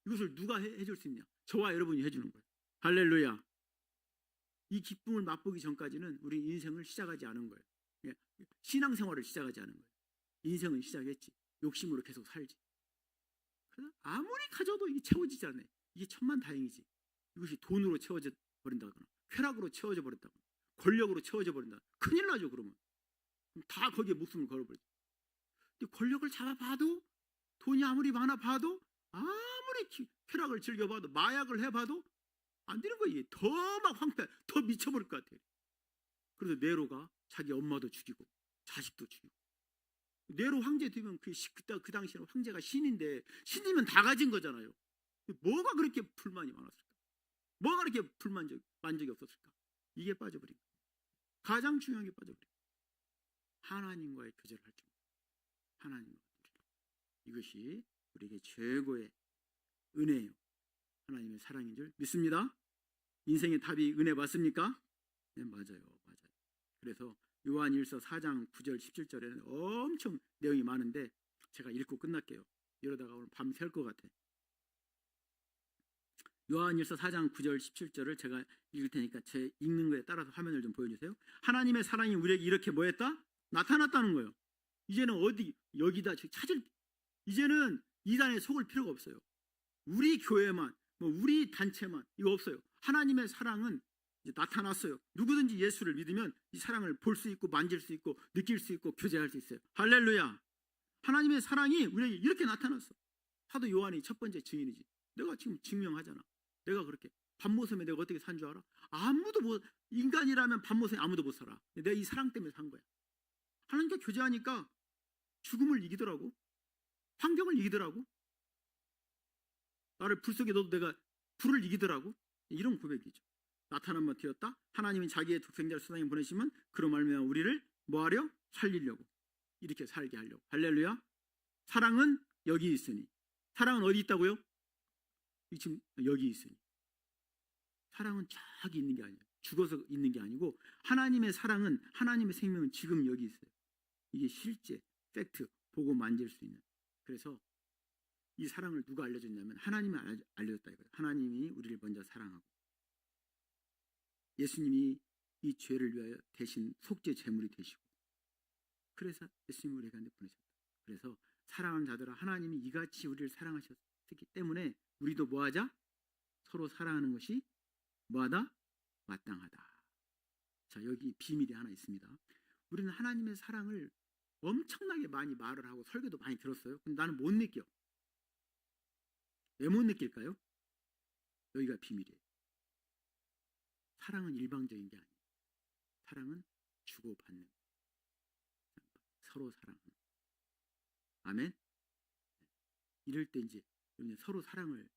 이것을 누가 해줄 수 있냐? 저와 여러분이 해주는 거예요. 할렐루야. 이 기쁨을 맛보기 전까지는 우리 인생을 시작하지 않은 거예요. 신앙생활을 시작하지 않은 거예요. 인생은 시작했지. 욕심으로 계속 살지. 그래서 아무리 가져도 이게 채워지지 않네. 이게 천만다행이지. 이것이 돈으로 채워져 버린다거나 쾌락으로 채워져 버린다거나 권력으로 채워져 버린다. 큰일 나죠. 그러면 다 거기에 목숨을 걸어버리죠. 근데 권력을 잡아봐도 돈이 아무리 많아 봐도 아무리 쾌락을 즐겨봐도 마약을 해봐도 안 되는 거예요. 더 막 황폐, 더 미쳐버릴 것 같아요. 그래서 네로가 자기 엄마도 죽이고 자식도 죽이고. 네로 황제 되면 그 당시에는 황제가 신인데 신이면 다 가진 거잖아요. 뭐가 그렇게 불만이 많았을까? 뭐가 그렇게 만족이 없었을까? 이게 빠져버린 거예요. 가장 중요한 게 빠져버린 거예요. 하나님과의 교제를 할 줄. 하나님과 이것이 우리에게 최고의 은혜예요. 하나님의 사랑인 줄 믿습니다. 인생의 답이 은혜 맞습니까? 네, 맞아요. 그래서 요한일서 4장 9절 17절에는 엄청 내용이 많은데 제가 읽고 끝날게요. 이러다가 오늘 밤 샐 것 같아. 요한일서 4장 9절 17절을 제가 읽을 테니까 제 읽는 거에 따라서 화면을 좀 보여주세요. 하나님의 사랑이 우리에게 이렇게 뭐했다? 나타났다는 거예요. 이제는 어디 여기다 이제는 이단에 속을 필요가 없어요. 우리 교회만 우리 단체만 이거 없어요. 하나님의 사랑은 이제 나타났어요. 누구든지 예수를 믿으면 이 사랑을 볼 수 있고 만질 수 있고 느낄 수 있고 교제할 수 있어요. 할렐루야. 하나님의 사랑이 우리에게 이렇게 나타났어. 사도 요한이 첫 번째 증인이지. 내가 지금 증명하잖아. 내가 그렇게 밤모섬에 내가 어떻게 산 줄 알아? 아무도 인간이라면 밤모섬에 아무도 못 살아. 내가 이 사랑 때문에 산 거야. 하나님과 교제하니까 죽음을 이기더라고. 환경을 이기더라고. 나를 불 속에 넣어도 내가 불을 이기더라고. 이런 고백이죠. 나타난 바 되었다. 하나님이 자기의 독생자를 세상에 보내시면 그로 말미암아 우리를 뭐하려? 살리려고. 이렇게 살게 하려고. 할렐루야. 사랑은 여기 있으니. 사랑은 어디 있다고요? 지금 여기 있으니. 사랑은 저기 있는 게 아니에요. 죽어서 있는 게 아니고 하나님의 사랑은 하나님의 생명은 지금 여기 있어요. 이게 실제 팩트 보고 만질 수 있는. 그래서 이 사랑을 누가 알려줬냐면 하나님이 알려줬다 이거예요. 하나님이 우리를 먼저 사랑하고 예수님이 이 죄를 위하여 대신 속죄 제물이 되시고 그래서 예수님이 우리에게 보내셨다. 그래서 사랑하는 자들아 하나님이 이같이 우리를 사랑하셨기 때문에 우리도 뭐하자? 서로 사랑하는 것이 뭐하다? 마땅하다. 자, 여기 비밀이 하나 있습니다. 우리는 하나님의 사랑을 엄청나게 많이 말을 하고 설교도 많이 들었어요. 근데 나는 못 느껴. 왜 못 느낄까요? 여기가 비밀이에요. 사랑은 일방적인 게 아니에요. 사랑은 주고받는. 서로 사랑하는. 아멘? 이럴 때 이제 서로 사랑을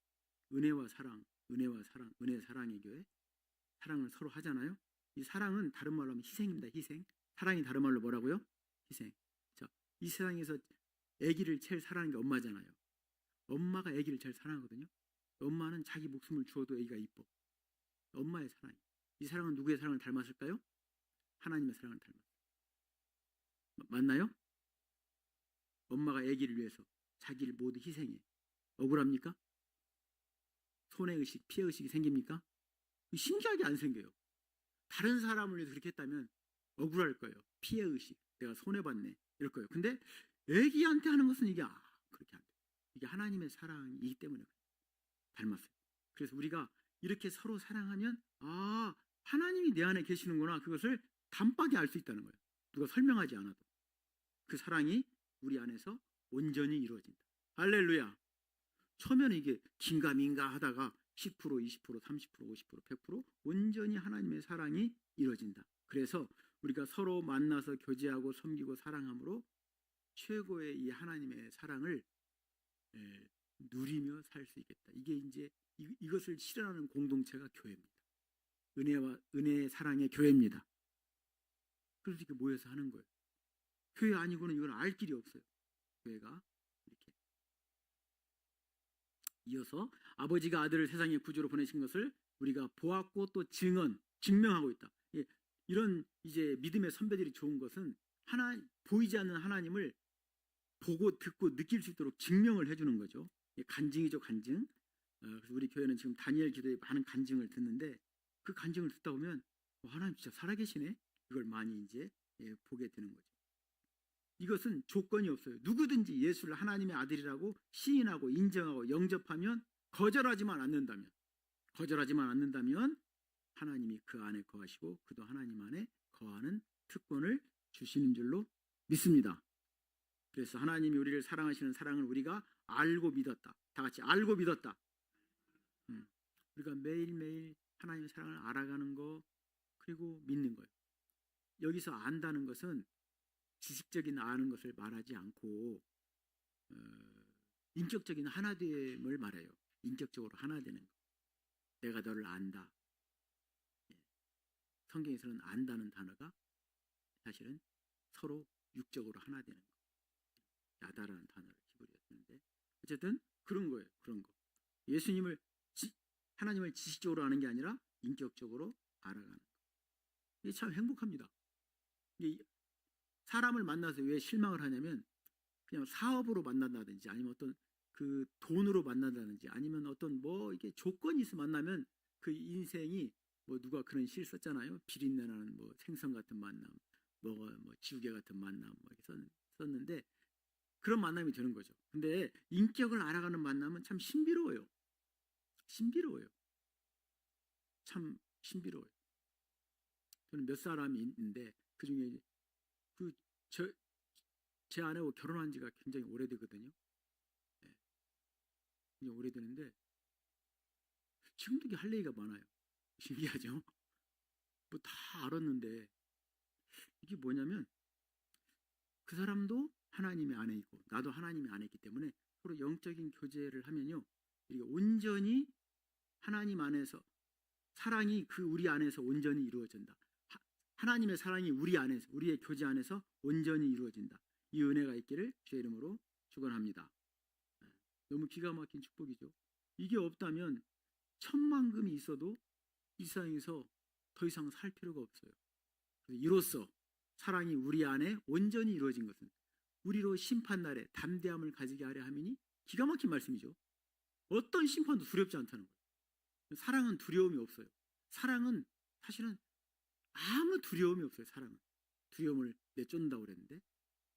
은혜와 사랑, 은혜 사랑의 교회 사랑을 서로 하잖아요. 이 사랑은 다른 말로 하면 희생입니다. 희생. 사랑이 다른 말로 뭐라고요? 희생. 자, 이 세상에서 아기를 제일 사랑하는 게 엄마잖아요. 엄마가 아기를 제일 사랑하거든요. 엄마는 자기 목숨을 주어도 아기가 이뻐. 엄마의 사랑. 이 사랑은 누구의 사랑을 닮았을까요? 하나님의 사랑을 닮았어요. 맞나요? 엄마가 아기를 위해서 자기를 모두 희생해. 억울합니까? 손해의식, 피해의식이 생깁니까? 신기하게 안 생겨요. 다른 사람을 위해서 그렇게 했다면 억울할 거예요. 피해의식, 내가 손해봤네 이럴 거예요. 근데 애기한테 하는 것은 이게 그렇게 안 돼. 이게 하나님의 사랑이기 때문에 닮았어요. 그래서 우리가 이렇게 서로 사랑하면 하나님이 내 안에 계시는구나, 그것을 단박에 알 수 있다는 거예요. 누가 설명하지 않아도 그 사랑이 우리 안에서 온전히 이루어진다. 할렐루야. 처음에는 이게 긴가민가 하다가 10%, 20%, 30%, 50%, 100% 온전히 하나님의 사랑이 이루어진다. 그래서 우리가 서로 만나서 교제하고 섬기고 사랑함으로 최고의 이 하나님의 사랑을 누리며 살 수 있겠다. 이게 이제 이것을 실현하는 공동체가 교회입니다. 은혜의 사랑의 교회입니다. 그래서 이렇게 모여서 하는 거예요. 교회 아니고는 이걸 알 길이 없어요. 교회가 이렇게. 이어서 아버지가 아들을 세상의 구주로 보내신 것을 우리가 보았고 또 증명하고 있다. 이런 이제 믿음의 선배들이 좋은 것은 보이지 않는 하나님을 보고 듣고 느낄 수 있도록 증명을 해주는 거죠. 간증이죠, 간증. 그래서 우리 교회는 지금 다니엘 기도에 많은 간증을 듣는데 그 간증을 듣다 보면 하나님 진짜 살아계시네. 이걸 많이 이제 보게 되는 거죠. 이것은 조건이 없어요. 누구든지 예수를 하나님의 아들이라고 시인하고 인정하고 영접하면 거절하지만 않는다면 하나님이 그 안에 거하시고 그도 하나님 안에 거하는 특권을 주시는 줄로 믿습니다. 그래서 하나님이 우리를 사랑하시는 사랑을 우리가 알고 믿었다. 다 같이 알고 믿었다. 우리가 매일매일 하나님의 사랑을 알아가는 거, 그리고 믿는 거예요. 여기서 안다는 것은 지식적인 아는 것을 말하지 않고 인격적인 하나됨을 말해요. 인격적으로 하나되는 거. 내가 너를 안다. 성경에서는 안다는 단어가 사실은 서로 육적으로 하나되는 거. 야다라는 단어를 히브리어에 쓰는데 어쨌든 그런 거예요. 그런 거. 하나님을 지식적으로 아는 게 아니라 인격적으로 알아가는 거. 이게 참 행복합니다. 이게 사람을 만나서 왜 실망을 하냐면 그냥 사업으로 만난다든지 아니면 어떤 그 돈으로 만난다든지 아니면 어떤 이게 조건이 있어 만나면 그 인생이 누가 그런 시를 썼잖아요. 비린내나는 생선 같은 만남, 지우개 같은 만남 이렇게 썼는데 그런 만남이 되는 거죠. 근데 인격을 알아가는 만남은 참 신비로워요. 참 신비로워요. 저는 몇 사람이 있는데 그 중에 제 아내하고 결혼한 지가 굉장히 오래되거든요. 굉장히 오래되는데 지금도 할 얘기가 많아요. 신기하죠? 다 알았는데 이게 뭐냐면 그 사람도 하나님의 안에 있고 나도 하나님의 안에 있기 때문에 서로 영적인 교제를 하면요, 이게 온전히 하나님 안에서 사랑이 우리 안에서 온전히 이루어진다. 하나님의 사랑이 우리 안에서, 우리의 교제 안에서 온전히 이루어진다. 이 은혜가 있기를 주의 이름으로 축원합니다. 너무 기가 막힌 축복이죠. 이게 없다면 천만금이 있어도 이 세상에서 더 이상 살 필요가 없어요. 이로써 사랑이 우리 안에 온전히 이루어진 것은 우리로 심판날에 담대함을 가지게 하려 함이니, 기가 막힌 말씀이죠. 어떤 심판도 두렵지 않다는 거예요. 사랑은 두려움이 없어요. 사랑은 사실은 아무 두려움이 없어요. 사랑은 두려움을 내쫓는다고 그랬는데,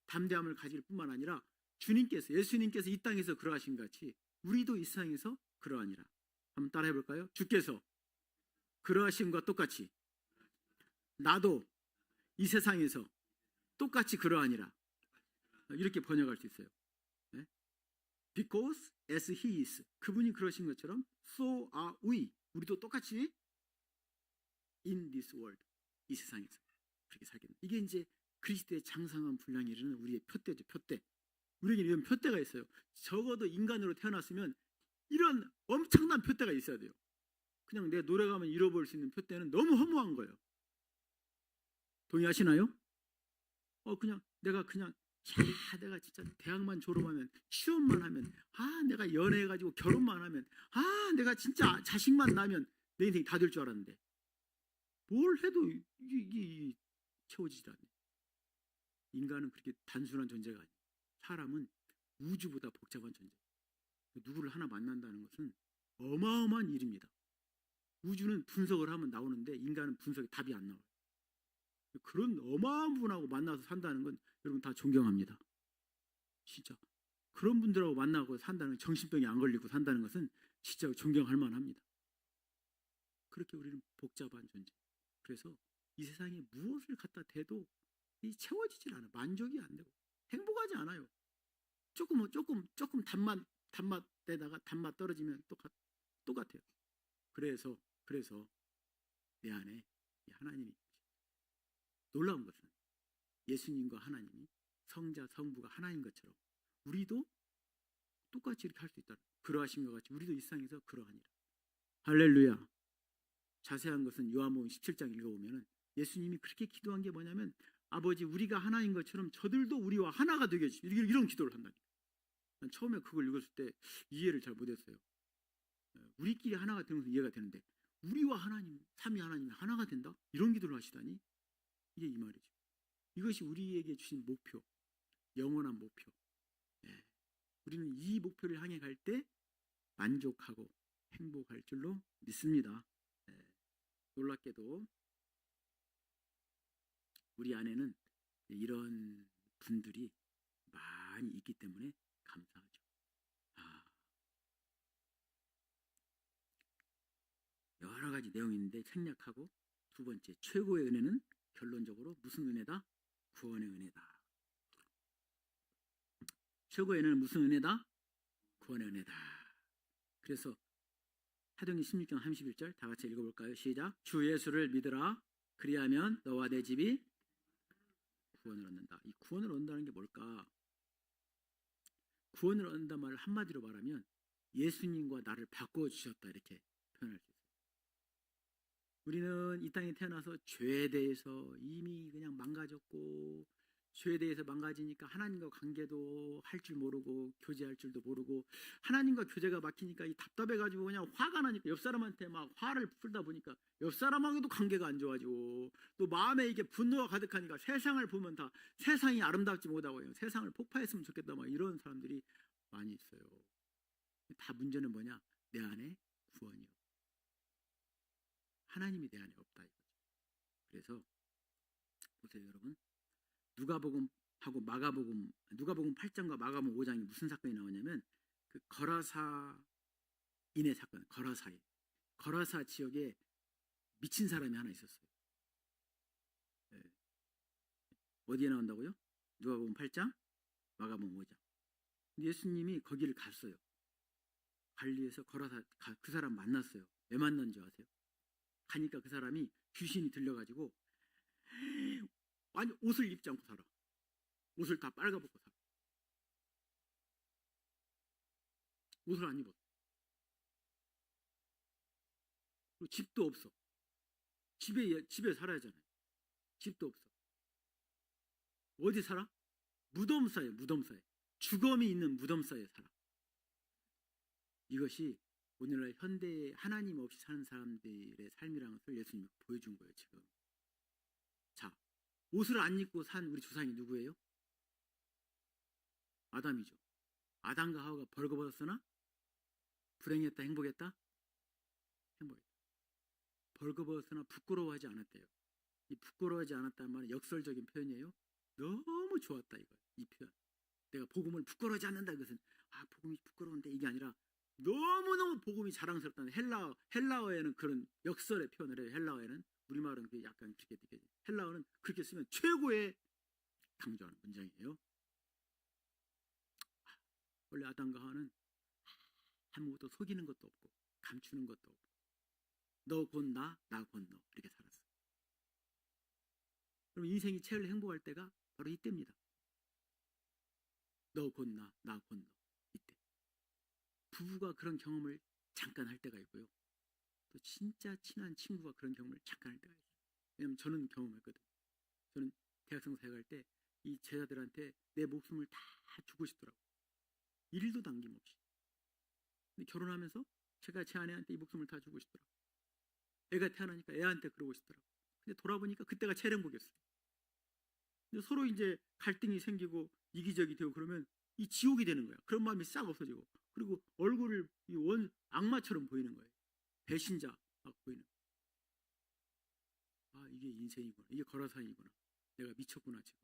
담대함을 가질 뿐만 아니라 예수님께서 이 땅에서 그러하신 같이 우리도 이 세상에서 그러하니라. 한번 따라 해볼까요? 주께서 그러하심과 똑같이 나도 이 세상에서 똑같이 그러하니라. 이렇게 번역할 수 있어요. 네? Because as he is, 그분이 그러신 것처럼 so are we, 우리도 똑같이 in this world, 이 세상에서 그렇게 살겠다. 이게 이제 그리스도의 장성한 분량에 이르는 우리의 표대죠. 표대. 우리에게 이런 표대가 있어요. 적어도 인간으로 태어났으면 이런 엄청난 표대가 있어야 돼요. 그냥 내 노래 가면 잃어버릴 수 있는 표대는 너무 허무한 거예요. 동의하시나요? 내가 진짜 대학만 졸업하면, 취업만 하면, 내가 연애해가지고 결혼만 하면, 내가 진짜 자식만 낳으면 내 인생이 다 될 줄 알았는데 뭘 해도 이게 채워지지 않네. 인간은 그렇게 단순한 존재가 아니에요. 사람은 우주보다 복잡한 존재. 누구를 하나 만난다는 것은 어마어마한 일입니다. 우주는 분석을 하면 나오는데 인간은 분석에 답이 안 나와요. 그런 어마어마한 분하고 만나서 산다는 건 여러분 다 존경합니다. 진짜 그런 분들하고 만나고 산다는, 정신병이 안 걸리고 산다는 것은 진짜 존경할 만합니다. 그렇게 우리는 복잡한 존재. 그래서 이 세상에 무엇을 갖다 대도 이 채워지질 않아. 만족이 안 되고 행복하지 않아요. 조금 단맛에다가 단맛 떨어지면 똑같아요. 그래서 내 안에 이 하나님이, 놀라운 것은 예수님과 하나님이, 성자 성부가 하나인 것처럼 우리도 똑같이 이렇게 할 수 있다. 그러하신 것 같이 우리도 이 세상에서 그러하니라. 할렐루야. 자세한 것은 요한복음 17장 읽어보면 예수님이 그렇게 기도한 게 뭐냐면, 아버지 우리가 하나인 것처럼 저들도 우리와 하나가 되게 해주시오. 이런 기도를 한다니까. 난 처음에 그걸 읽었을 때 이해를 잘 못했어요. 우리끼리 하나가 되는 것은 이해가 되는데 우리와 하나님, 삼위 하나님이 하나가 된다? 이런 기도를 하시다니? 이게 이 말이죠. 이것이 우리에게 주신 목표, 영원한 목표. 우리는 이 목표를 향해 갈 때 만족하고 행복할 줄로 믿습니다. 놀랍게도 우리 안에는 이런 분들이 많이 있기 때문에 감사하죠. 여러 가지 내용이 있는데 생략하고, 두 번째, 최고의 은혜는 결론적으로 무슨 은혜다? 구원의 은혜다. 최고의 은혜는 무슨 은혜다? 구원의 은혜다. 그래서 사도행전 16장 31절 다 같이 읽어볼까요? 시작. 주 예수를 믿으라. 그리하면 너와 내 집이 구원을 얻는다. 이 구원을 얻는다는 게 뭘까? 구원을 얻는다 말을 한마디로 말하면 예수님과 나를 바꿔주셨다, 이렇게 표현할 수 있어요. 우리는 이 땅에 태어나서 죄에 대해서 이미 그냥 망가졌고, 죄에 대해서 망가지니까 하나님과 관계도 할 줄 모르고 교제할 줄도 모르고, 하나님과 교제가 막히니까 이 답답해가지고 그냥 화가 나니까 옆 사람한테 막 화를 풀다 보니까 옆 사람하고도 관계가 안 좋아지고, 또 마음에 이게 분노가 가득하니까 세상을 보면 다 세상이 아름답지 못하고 세상을 폭파했으면 좋겠다, 막 이런 사람들이 많이 있어요. 다 문제는 뭐냐? 내 안에 구원이요. 하나님이 내 안에 없다 이거죠. 그래서 보세요, 여러분. 누가복음하고 마가복음, 누가복음 8장과 마가복음 5장이 무슨 사건이 나오냐면, 그 거라사인의 사건. 거라사 지역에 미친 사람이 하나 있었어요. 어디에 나온다고요? 누가복음 8장, 마가복음 5장. 예수님이 거기를 갔어요. 갈리에서 거라사 그 사람 만났어요. 왜 만난지 아세요? 가니까 그 사람이 귀신이 들려가지고 아니 옷을 입지 않고 살아. 옷을 다 빨가벗고 살아. 옷을 안 입어. 그리고 집도 없어. 집에 살아야 하잖아요. 집도 없어. 어디 살아? 무덤 사이에, 무덤 사이에. 주검이 있는 무덤 사이에 살아. 이것이 오늘날 현대에 하나님 없이 사는 사람들의 삶이라는 것을 예수님이 보여준 거예요, 지금. 자, 옷을 안 입고 산 우리 조상이 누구예요? 아담이죠. 아담과 하와가 벌거벗었으나 불행했다, 행복했다? 행복했다. 벌거벗었으나 부끄러워하지 않았대요. 이 부끄러워하지 않았다는 말은 역설적인 표현이에요. 너무 좋았다, 이거. 이 표현. 내가 복음을 부끄러워하지 않는다, 그것은 복음이 부끄러운데, 이게 아니라 너무너무 복음이 자랑스럽다는, 헬라어에는 그런 역설의 표현을 해요. 헬라어에는, 우리말은 약간 그렇게 느껴져요. 헬라어는 그렇게 쓰면 최고의 강조하는 문장이에요. 원래 아담과 하와는 아무것도 속이는 것도 없고 감추는 것도 없고, 너 곧 나, 나 곧 너, 이렇게 살았어요. 그럼 인생이 제일 행복할 때가 바로 이때입니다. 너 곧 나, 나 곧 너, 이때. 부부가 그런 경험을 잠깐 할 때가 있고요. 또 진짜 친한 친구가 그런 경험을 잠깐 할 때가 있어요. 왜냐면 저는 경험했거든요. 저는 대학생 사역할 때 이 제자들한테 내 목숨을 다 주고 싶더라고요. 일도 남김없이. 근데 결혼하면서 제가 제 아내한테 이 목숨을 다 주고 싶더라고요. 애가 태어나니까 애한테 그러고 싶더라고요. 근데 돌아보니까 그때가 제일 행복했어요. 근데 서로 이제 갈등이 생기고 이기적이 되고 그러면 이 지옥이 되는 거야. 그런 마음이 싹 없어지고, 그리고 얼굴을 악마처럼 보이는 거예요. 배신자 막 보이는. 이게 인생이구나. 이게 거라사이구나. 내가 미쳤구나 지금.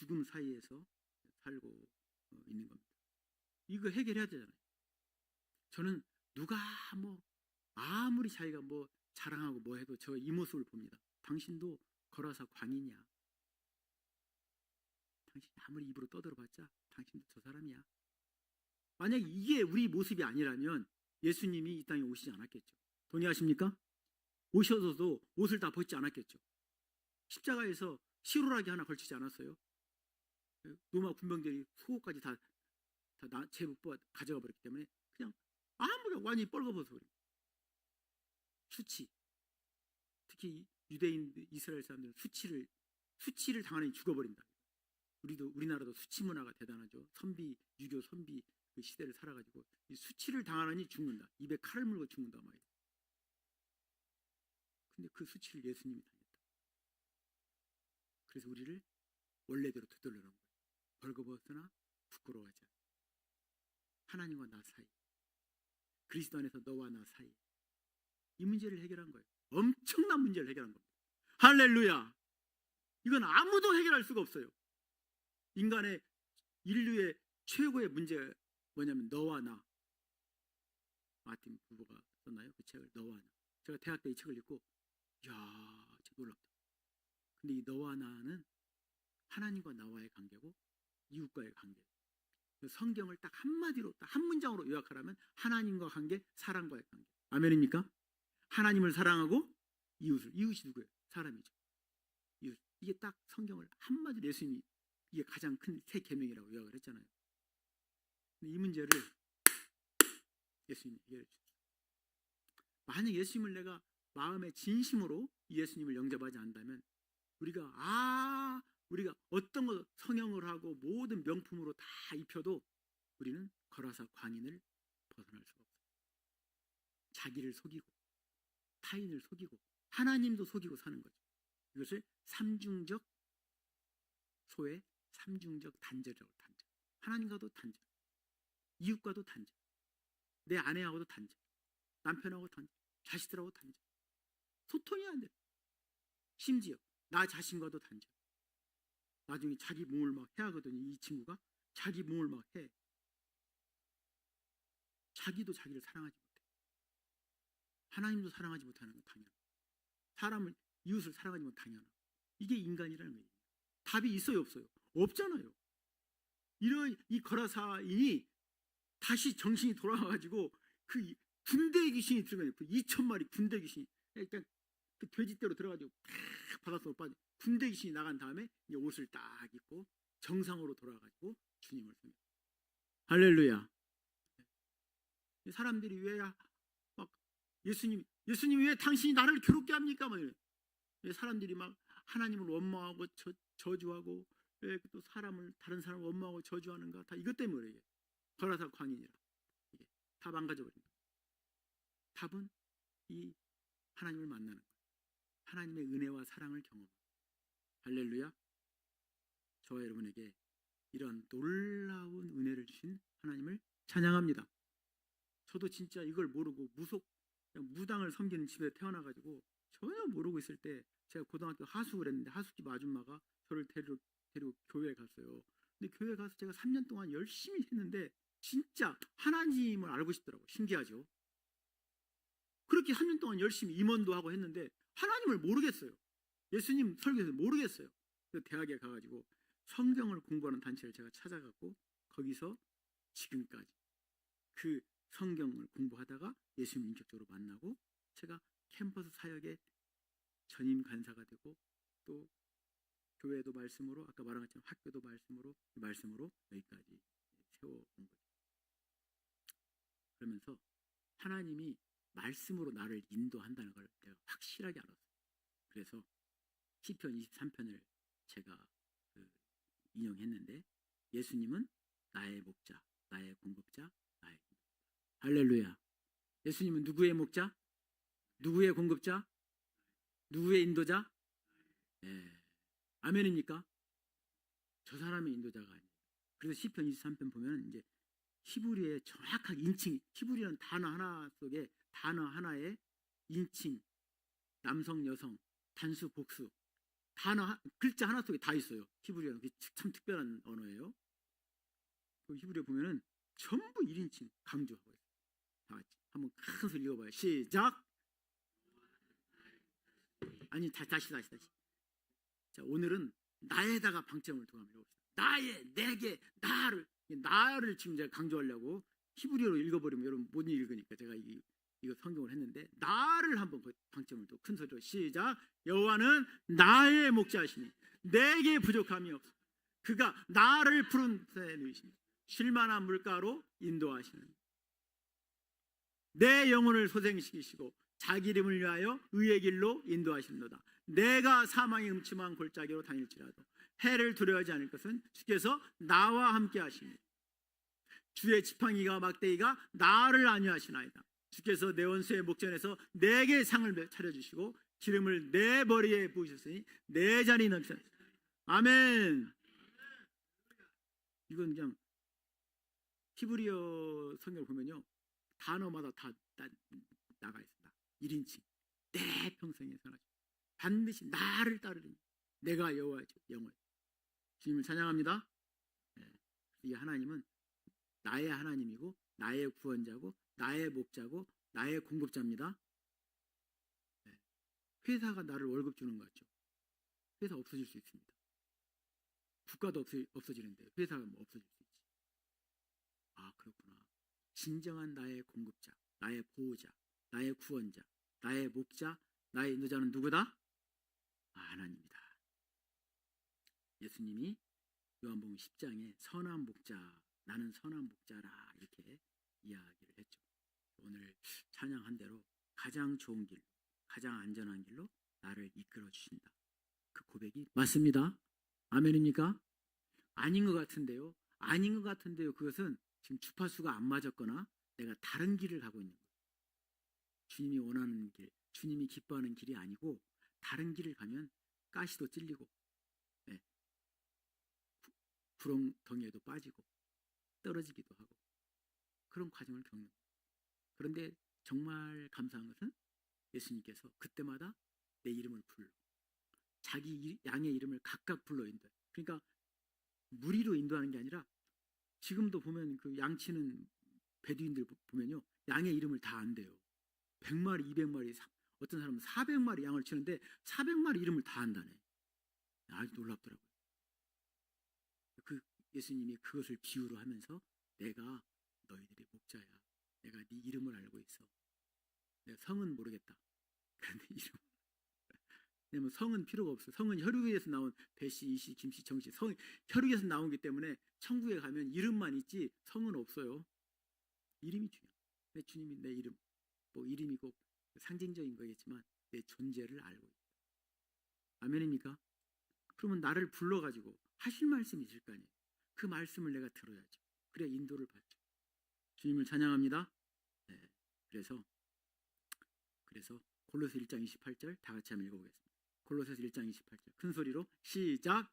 죽음 사이에서 살고 있는 겁니다. 이거 해결해야 되잖아요. 저는 누가 뭐 아무리 자기가 뭐 자랑하고 뭐 해도 저 이 모습을 봅니다. 당신도 거라사 광이냐? 당신이 아무리 입으로 떠들어봤자 당신도 저 사람이야. 만약 이게 우리 모습이 아니라면 예수님이 이 땅에 오시지 않았겠죠. 동의하십니까? 오셔서도 옷을 다 벗지 않았겠죠. 십자가에서 시로라기 하나 걸치지 않았어요. 로마 군병들이 속옷까지 다 제법 가져가 버렸기 때문에 그냥 아무리 완전히 뻘거벗어 버려요. 수치, 특히 유대인 이스라엘 사람들은 수치를 당하니 죽어버린다. 우리나라도 수치 문화가 대단하죠. 유교 선비 그 시대를 살아가지고 이 수치를 당하니 죽는다. 입에 칼을 물고 죽는다 말이에요. 근데 그 수치를 예수님이 당했다. 그래서 우리를 원래대로 되돌려놓은 거예요. 벌거벗으나 부끄러워하지 않아. 하나님과 나 사이, 그리스도 안에서 너와 나 사이, 이 문제를 해결한 거예요. 엄청난 문제를 해결한 겁니다. 할렐루야. 이건 아무도 해결할 수가 없어요. 인류의 최고의 문제가 뭐냐면 너와 나. 마틴 부부가 썼나요? 그 책을 너와 나. 제가 대학 때 이 책을 읽고 이야, 진짜 놀랍다. 근데 이 너와 나는 하나님과 나와의 관계고 이웃과의 관계. 성경을 딱 한마디로, 딱 한 문장으로 요약하라면 하나님과 관계, 사랑과의 관계. 아멘입니까? 하나님을 사랑하고 이웃이 누구예요? 사람이죠. 이웃. 이게 딱 성경을 한마디로 예수님이 이게 가장 큰 새 계명이라고 요약을 했잖아요. 근데 이 문제를 예수님이 해결해 주셨어요. 만약 예수님을 내가 마음의 진심으로 예수님을 영접하지 않는다면 우리가 어떤 것 성형을 하고 모든 명품으로 다 입혀도 우리는 거라사 광인을 벗어날 수가 없어요. 자기를 속이고 타인을 속이고 하나님도 속이고 사는 거죠. 이것을 소위 삼중적 단절이라고. 단절. 하나님과도 단절, 이웃과도 단절, 내 아내하고도 단절, 남편하고 단절, 자식들하고 단절. 소통이 안 돼. 심지어 나 자신과도 단절. 나중에 자기 몸을 막 해하거든요. 이 친구가 자기 몸을 막 해. 자기도 자기를 사랑하지 못해. 하나님도 사랑하지 못하는 건 당연하고, 이웃을 사랑하지 못하는 당연하고. 이게 인간이라는 거예요. 답이 있어요, 없어요? 없잖아요. 이 거라사인이 다시 정신이 돌아와가지고 그 군대 귀신이 들어가요. 그 2,000마리 군대 귀신이 일단 그 돼지떼로 들어가지고 팍 바닷속으로 빠져. 군대 귀신이 나간 다음에 이제 옷을 딱 입고 정상으로 돌아가지고 주님을 섬겨. 할렐루야. 사람들이 왜 막 예수님이 왜 당신이 나를 괴롭게 합니까? 막 사람들이 막 하나님을 원망하고 저주하고 왜 또 다른 사람을 원망하고 저주하는가? 다 이것 때문에 이게 거라사 광인이라 이게 다 망가져버린 거예요. 답은 이 하나님을 만나는 거예요. 하나님의 은혜와 사랑을 경험하는 거예요. 할렐루야. 저와 여러분에게 이런 놀라운 은혜를 주신 하나님을 찬양합니다. 저도 진짜 이걸 모르고 그냥 무당을 섬기는 집에 태어나가지고 전혀 모르고 있을 때 제가 고등학교 하숙을 했는데 하숙집 아줌마가 저를 데리고 교회에 갔어요. 근데 교회 가서 제가 3년 동안 열심히 했는데 진짜 하나님을 알고 싶더라고요. 신기하죠? 그렇게 3년 동안 열심히 임원도 하고 했는데 하나님을 모르겠어요. 예수님 설교에서 모르겠어요. 그래서 대학에 가가지고 성경을 공부하는 단체를 제가 찾아갔고 거기서 지금까지 그 성경을 공부하다가 예수님 인격적으로 만나고 제가 캠퍼스 사역의 전임 간사가 되고 또 교회도 말씀으로 아까 말한 것처럼 학교도 말씀으로 여기까지 세워온 거죠. 그러면서 하나님이 말씀으로 나를 인도한다는 걸 내가 확실하게 알았어요. 그래서 시편 23편을 제가 인용했는데 예수님은 나의 목자, 나의 공급자, 나의 인도자. 할렐루야. 예수님은 누구의 목자? 누구의 공급자? 누구의 인도자? 네. 아멘입니까? 저 사람의 인도자가 아니에요. 그래서 시편 23편 보면 이제 히브리의 정확하게 인칭, 히브리라는 단어 하나 속에 단어 하나에 인칭, 남성, 여성, 단수, 복수 단어 글자 하나 속에 다 있어요. 히브리어는 참 특별한 언어예요. 그 히브리어 보면은 전부 1인칭 강조하고 있어요. 다 같이 한번 큰 소리 읽어봐요. 시작. 아니 다시. 자, 오늘은 나에다가 방점을 두고 한번 읽어봅시다. 나의, 내게, 나를 지금 제가 강조하려고 히브리어로 읽어버리면 여러분 못 읽으니까 제가 이거 성경을 했는데, 나를 한번 방점을 두고 큰 소리로 시작. 여호와는 나의 목자시니 내게 부족함이 없어. 그가 나를 푸른 산에 누이시니 쉴만한 물가로 인도하시는, 내 영혼을 소생시키시고 자기 이름을 위하여 의의 길로 인도하시는도다. 내가 사망의 음침한 골짜기로 다닐지라도 해를 두려워하지 않을 것은 주께서 나와 함께 하시니 주의 지팡이가 막대기가 나를 안위하시나이다. 주께서 내 원수의 목전에서 내게 상을 차려주시고 기름을 내 머리에 부으셨으니 내 잔이 넘치는. 아멘. 이건 그냥 히브리어 성경을 보면요, 단어마다 다 나가 있습니다. 1인칭. 내 평생에 선하시고 반드시 나를 따르리니 내가 여호와의 영을. 주님을 찬양합니다. 이 하나님은 나의 하나님이고 나의 구원자고 나의 목자고 나의 공급자입니다. 회사가 나를 월급 주는 것 같죠? 회사 없어질 수 있습니다. 국가도 없어지는데 회사가 뭐 없어질 수 있지. 아, 그렇구나. 진정한 나의 공급자, 나의 보호자, 나의 구원자, 나의 목자, 나의 인도자는 누구다? 하나님이다. 예수님이 요한복음 10장에 선한 목자, 나는 선한 목자라 이렇게 이야기를 했죠. 오늘 찬양한 대로 가장 좋은 길, 가장 안전한 길로 나를 이끌어 주신다. 그 고백이 맞습니다. 아멘입니까? 아닌 것 같은데요. 아닌 것 같은데요. 그것은 지금 주파수가 안 맞았거나 내가 다른 길을 가고 있는 거예요. 주님이 원하는 길, 주님이 기뻐하는 길이 아니고 다른 길을 가면 가시도 찔리고, 구렁텅이에도 빠지고 떨어지기도 하고 그런 과정을 겪는 거예요. 그런데 정말 감사한 것은 예수님께서 그때마다 내 이름을 불러, 자기 양의 이름을 각각 불러 인도해요. 그러니까 무리로 인도하는 게 아니라, 지금도 보면 그 양치는 베두인들 보면요, 양의 이름을 다 안대요. 100마리, 200마리, 어떤 사람은 400마리 양을 치는데 400마리 이름을 다 안다네. 아주 놀랍더라고요. 그 예수님이 그것을 비유로 하면서 내가 너희들의 목자야. 내가 네 이름을 알고 있어. 내가 성은 모르겠다. 그런데 이름. 왜냐면 성은 필요가 없어. 성은 혈육에서 나온 배씨, 이씨, 김씨, 정씨, 성 혈육에서 나오기 때문에 천국에 가면 이름만 있지 성은 없어요. 이름이 중요해. 내 주님이 내 이름, 뭐 이름이 꼭 상징적인 거겠지만 내 존재를 알고 있다. 아멘입니까? 그러면 나를 불러가지고 하실 말씀이 있을 거 아니에요. 그 말씀을 내가 들어야죠. 그래야 인도를 받죠. 주님을 찬양합니다. 네. 그래서 골로새 1장 28절 다 같이 한번 읽어보겠습니다. 골로새서 1장 28절 큰 소리로 시작.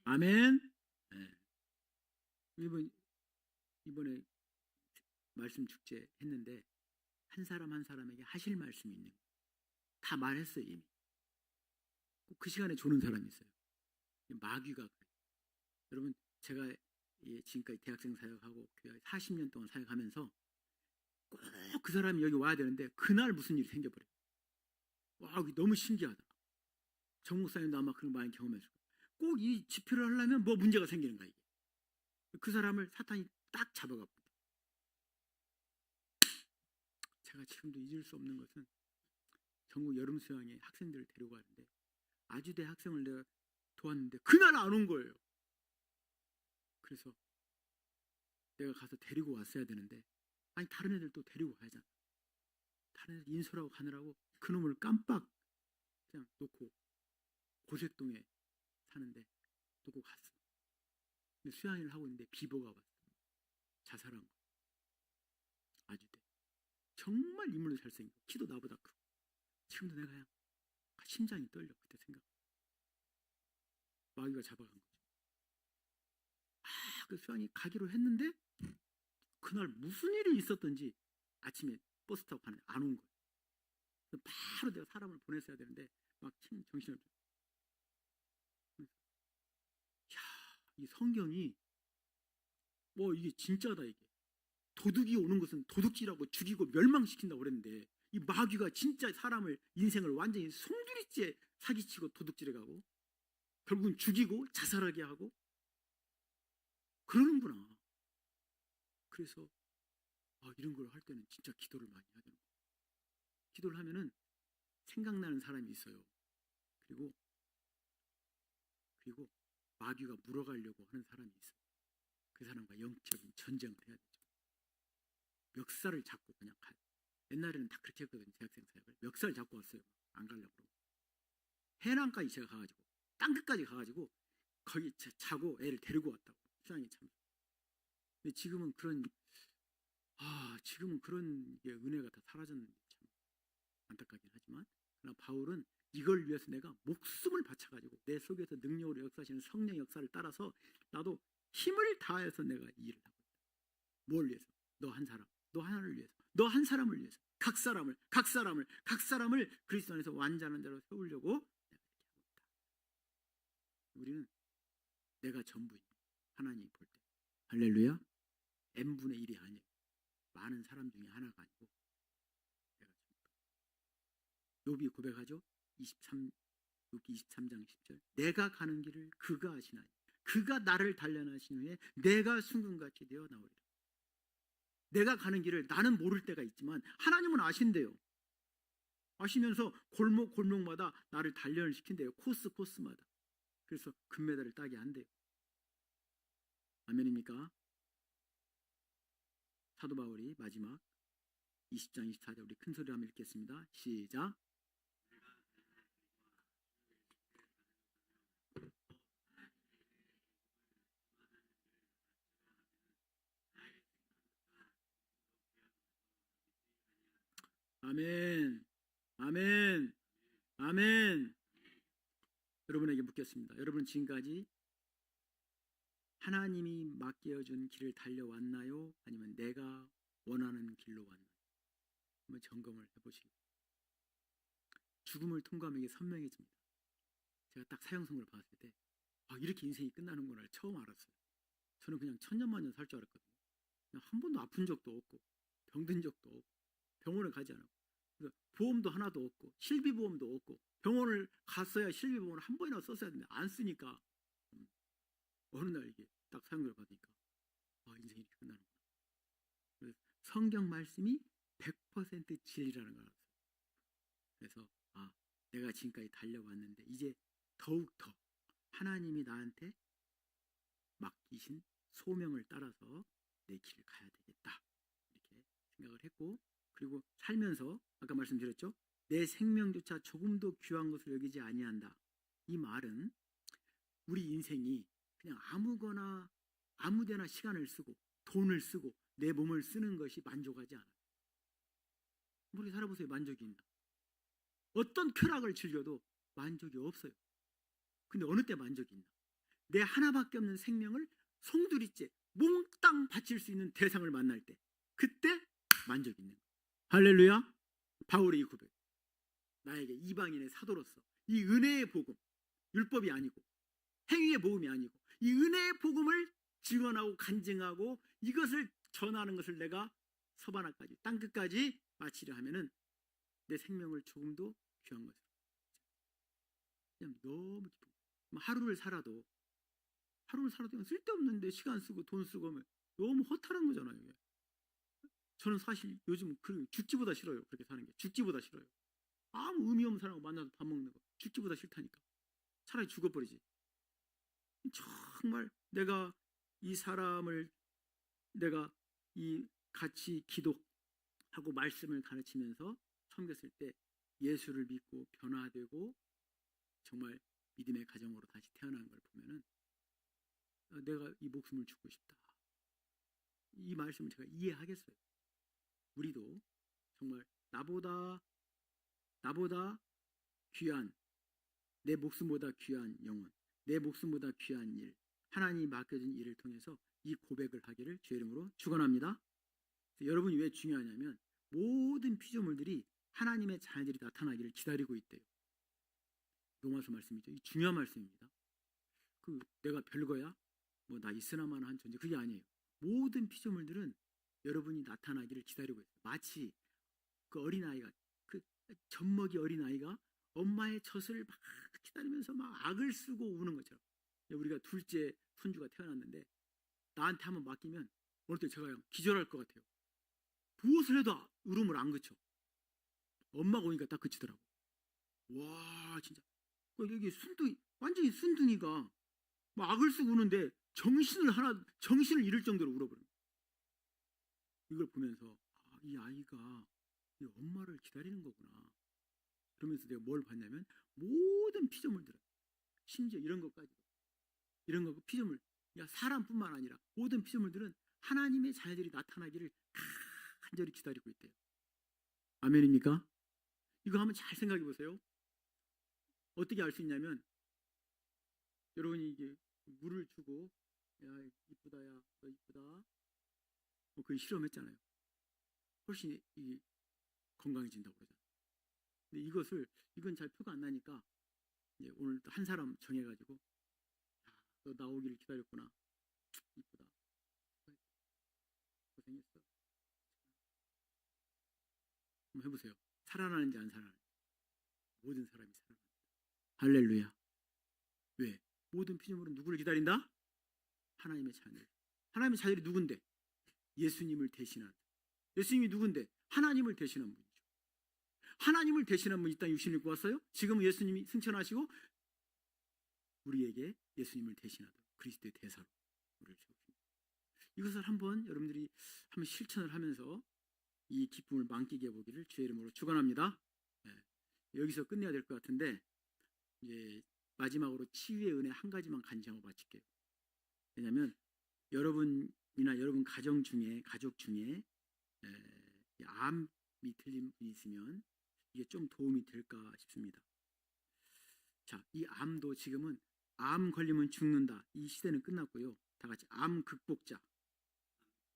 아멘. 네. 이번에 말씀 축제 했는데 한 사람 한 사람에게 하실 말씀이 있는 거예요. 다 말했어요 이미. 꼭 그 시간에 조는 사람이 있어요. 마귀가 그래요. 여러분, 제가 지금까지 대학생 사역하고 교회 40년 동안 사역하면서 꼭 그 사람이 여기 와야 되는데 그날 무슨 일이 생겨버려요. 와, 너무 신기하다. 정 목사님도 아마 그런 거 많이 경험했을 거예요. 꼭 이 집회를 하려면 뭐 문제가 생기는 거야 이게. 그 사람을 사탄이 딱 잡아갑니다. 제가 지금도 잊을 수 없는 것은 전국 여름 수양에 학생들을 데리고 가는데 아주대 학생을 내가 도왔는데 그날 안 온 거예요. 그래서 내가 가서 데리고 왔어야 되는데, 아니 다른 애들 또 데리고 가야잖아. 다른 애들 인솔하고 가느라고 그놈을 깜빡 그냥 놓고 고색동에 사는데 놓고 갔어. 근데 수양회를 하고 있는데 비보가 왔어. 자살한 거. 아주대. 정말 인물도 잘생기고 키도 나보다 크고. 지금도 내가 그냥 심장이 떨려. 그때 생각. 마귀가 잡아간 거죠. 그 수양이 가기로 했는데 그날 무슨 일이 있었던지 아침에 버스 타고 가는데 안 온 거예요. 그래서 바로 내가 사람을 보냈어야 되는데 막 정신을 이 성경이 이게 진짜다 이게. 도둑이 오는 것은 도둑질하고 죽이고 멸망시킨다고 그랬는데 이 마귀가 진짜 사람을 인생을 완전히 송두리째 사기치고 도둑질해가고 결국은 죽이고 자살하게 하고 그러는구나. 그래서 이런 걸 할 때는 진짜 기도를 많이 해야 되는 거예요. 기도를 하면은 생각나는 사람이 있어요. 그리고 마귀가 물어가려고 하는 사람이 있어요. 그 사람과 영적인 전쟁을 해야 되죠. 멱살을 잡고 그냥 가요. 옛날에는 다 그렇게 했거든요. 대학생 사역을. 멱살 잡고 왔어요. 안 가려고 그러고. 해남까지 제가 가가지고 땅끝까지 가가지고 거기 자고 애를 데리고 왔다고. 수양이 참. 근데 지금은 그런 게 은혜가 다 사라졌는데 참 안타깝긴 하지만 그러나 바울은 이걸 위해서 내가 목숨을 바쳐가지고 내 속에서 능력으로 역사하시는 성령 역사를 따라서 나도 힘을 다해서 내가 이 일을 하고 있다. 뭘 위해서? 너 한 사람, 너 하나를 위해서, 너 한 사람을 위해서 각 사람을 그리스도 안에서 완전한 자로 세우려고 내가 이렇게 하고 있다. 우리는 내가 전부입니다. 하나님이 볼 때. 할렐루야. n분의 1이 아니에요. 많은 사람 중에 하나가 아니고 내가 전부. 욥이 고백하죠. 23장 10절. 내가 가는 길을 그가 아시나니 그가 나를 단련하신 후에 내가 순금같이 되어 나오리라. 내가 가는 길을 나는 모를 때가 있지만 하나님은 아신대요. 아시면서 골목마다 나를 단련을 시킨대요. 코스마다. 그래서 금메달을 따게 한대요. 아멘입니까? 사도 바울이 마지막 20장 24절 우리 큰 소리로 한번 읽겠습니다. 시작. 아멘. 아멘. 아멘. 여러분에게 묻겠습니다. 여러분 지금까지 하나님이 맡겨준 길을 달려왔나요? 아니면 내가 원하는 길로 왔나요? 한번 점검을 해보시기 바랍니다. 죽음을 통과하면 이게 선명해집니다. 제가 딱 사형선고를 봤을 때 이렇게 인생이 끝나는구나 처음 알았어요. 저는 그냥 천년만년 살 줄 알았거든요. 그냥 한 번도 아픈 적도 없고 병든 적도 없고 병원을 가지 않았고 보험도 하나도 없고 실비보험도 없고 병원을 갔어야 실비보험을 한 번이나 썼어야 되는데 안 쓰니까 어느 날 이게 딱 사형을 받으니까 인생이 이렇게 끝나는구나. 그래서 성경 말씀이 100% 진리라는 걸 알았어요. 그래서 내가 지금까지 달려왔는데 이제 더욱더 하나님이 나한테 맡기신 소명을 따라서 내 길을 가야 되겠다 이렇게 생각을 했고 그리고 살면서 아까 말씀드렸죠. 내 생명조차 조금도 귀한 것을 여기지 아니한다. 이 말은 우리 인생이 그냥 아무거나 아무데나 시간을 쓰고 돈을 쓰고 내 몸을 쓰는 것이 만족하지 않아요. 우리 살아보세요. 만족이 있나? 어떤 쾌락을 즐겨도 만족이 없어요. 근데 어느 때 만족이 있나? 내 하나밖에 없는 생명을 송두리째 몽땅 바칠 수 있는 대상을 만날 때 그때 만족이 있는 거예요. 할렐루야. 바울의 이 고백. 나에게 이방인의 사도로서 이 은혜의 복음, 율법이 아니고 행위의 복음이 아니고 이 은혜의 복음을 증언하고 간증하고 이것을 전하는 것을 내가 서바나까지 땅끝까지 마치려 하면은 내 생명을 조금도 귀한 것으로 그냥 너무 기쁜 거예요. 하루를 살아도 그냥 쓸데없는데 시간 쓰고 돈 쓰고 하면 너무 허탈한 거잖아요. 이게. 저는 사실 요즘 죽기보다 싫어요. 그렇게 사는 게 죽기보다 싫어요. 아무 의미 없는 사람하고 만나서 밥 먹는 거 죽기보다 싫다니까. 차라리 죽어버리지. 정말 내가 이 사람을 내가 이 같이 기도하고 말씀을 가르치면서 섬겼을 때 예수를 믿고 변화되고 정말 믿음의 가정으로 다시 태어난 걸 보면은 내가 이 목숨을 주고 싶다. 이 말씀을 제가 이해하겠어요. 우리도 정말 나보다 귀한 내 목숨보다 귀한 영혼, 내 목숨보다 귀한 일, 하나님이 맡겨준 일을 통해서 이 고백을 하기를 주의 이름으로 축원합니다. 여러분이 왜 중요하냐면 모든 피조물들이 하나님의 자녀들이 나타나기를 기다리고 있대요. 로마서 말씀이죠. 이 중요한 말씀입니다. 내가 별거야? 뭐 나 있으나마나 존재, 그게 아니에요. 모든 피조물들은 여러분이 나타나기를 기다리고 있어요. 마치 그 어린아이가, 그 젖먹이 어린아이가 엄마의 젖을 막 기다리면서 막 악을 쓰고 우는 것처럼, 우리가 둘째 손주가 태어났는데 나한테 한번 맡기면 어느 때 제가 기절할 것 같아요. 무엇을 해도 울음을 안 그쳐. 엄마가 오니까 딱 그치더라고. 와, 진짜 여기 완전히 순둥이가 막 악을 쓰고 우는데 정신을 잃을 정도로 울어버려요. 이걸 보면서 이 아이가 이 엄마를 기다리는 거구나. 그러면서 내가 뭘 봤냐면 모든 피조물들은, 심지어 이런 피조물, 사람뿐만 아니라 모든 피조물들은 하나님의 자녀들이 나타나기를 간절히 기다리고 있대요. 아멘입니까? 이거 한번 잘 생각해 보세요. 어떻게 알 수 있냐면, 여러분이 이게 물을 주고 야 이쁘다, 야 너 이쁘다, 그 실험했잖아요. 훨씬 건강해진다고 그러잖아요. 근데 이건 잘 표가 안 나니까 오늘 또 한 사람 정해가지고, 너 나오기를 기다렸구나, 이쁘다, 고생했어, 한번 해보세요. 살아나는지 안 살아나는지. 모든 사람이 살아납니다. 할렐루야. 왜? 모든 피조물은 누구를 기다린다? 하나님의 자녀. 하나님의 자녀들이 누군데? 예수님을 대신한. 예수님이 누군데? 하나님을 대신한 분이죠. 하나님을 대신한 분이 이 땅에 육신을 입고 왔어요. 지금은 예수님이 승천하시고 우리에게 예수님을 대신하도록 그리스도의 대사로 우리를 세우십니다. 이것을 여러분들이 한번 실천을 하면서 이 기쁨을 만끽해 보기를 주의 이름으로 축원합니다. 여기서 끝내야 될 것 같은데, 이제 마지막으로 치유의 은혜 한 가지만 간증하고 마칠게요. 왜냐하면 여러분이나 여러분 가족 중에 암이 틀린 분이 있으면 이게 좀 도움이 될까 싶습니다. 자, 이 암도 지금은 암 걸리면 죽는다, 이 시대는 끝났고요. 다 같이 암 극복자.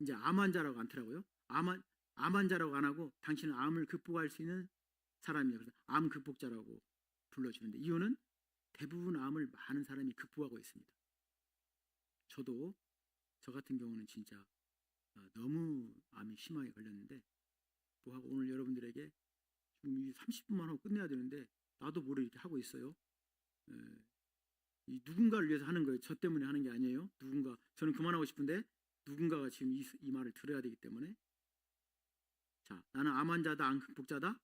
이제 암 환자라고 않더라고요. 암 환자라고 안 하고 당신은 암을 극복할 수 있는 사람이에요. 그래서 암 극복자라고 불러주는데, 이유는 대부분 암을 많은 사람이 극복하고 있습니다. 저 같은 경우는 진짜 너무 암이 심하게 걸렸는데, 뭐하고 오늘 여러분들에게 지금 30분만 하고 끝내야 되는데 나도 모르게 이렇게 하고 있어요. 이 누군가를 위해서 하는 거예요. 저 때문에 하는 게 아니에요. 저는 그만하고 싶은데 누군가가 지금 이 말을 들어야 되기 때문에. 자, 나는 암 환자다, 암 극복자다.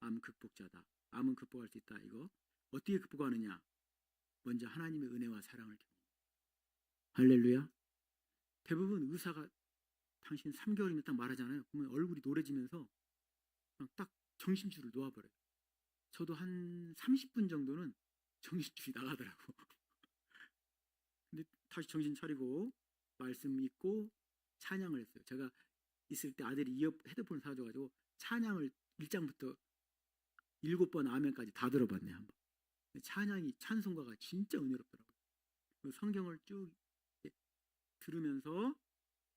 암 극복자다. 암은 극복할 수 있다. 이거 어떻게 극복하느냐? 먼저 하나님의 은혜와 사랑을 경험합니다. 할렐루야. 대부분 의사가 당신 3개월이면 딱 말하잖아요. 그러면 얼굴이 노래지면서 그냥 딱 정신줄을 놓아버려요. 저도 한 30분 정도는 정신줄이 나가더라고. 근데 다시 정신 차리고 말씀 읽고 찬양을 했어요. 제가 있을 때 아들이 헤드폰을 사줘가지고 찬양을 1장부터 7번 아멘까지 다 들어봤네요. 한번. 찬송가가 진짜 은혜롭더라고요. 성경을 쭉 들으면서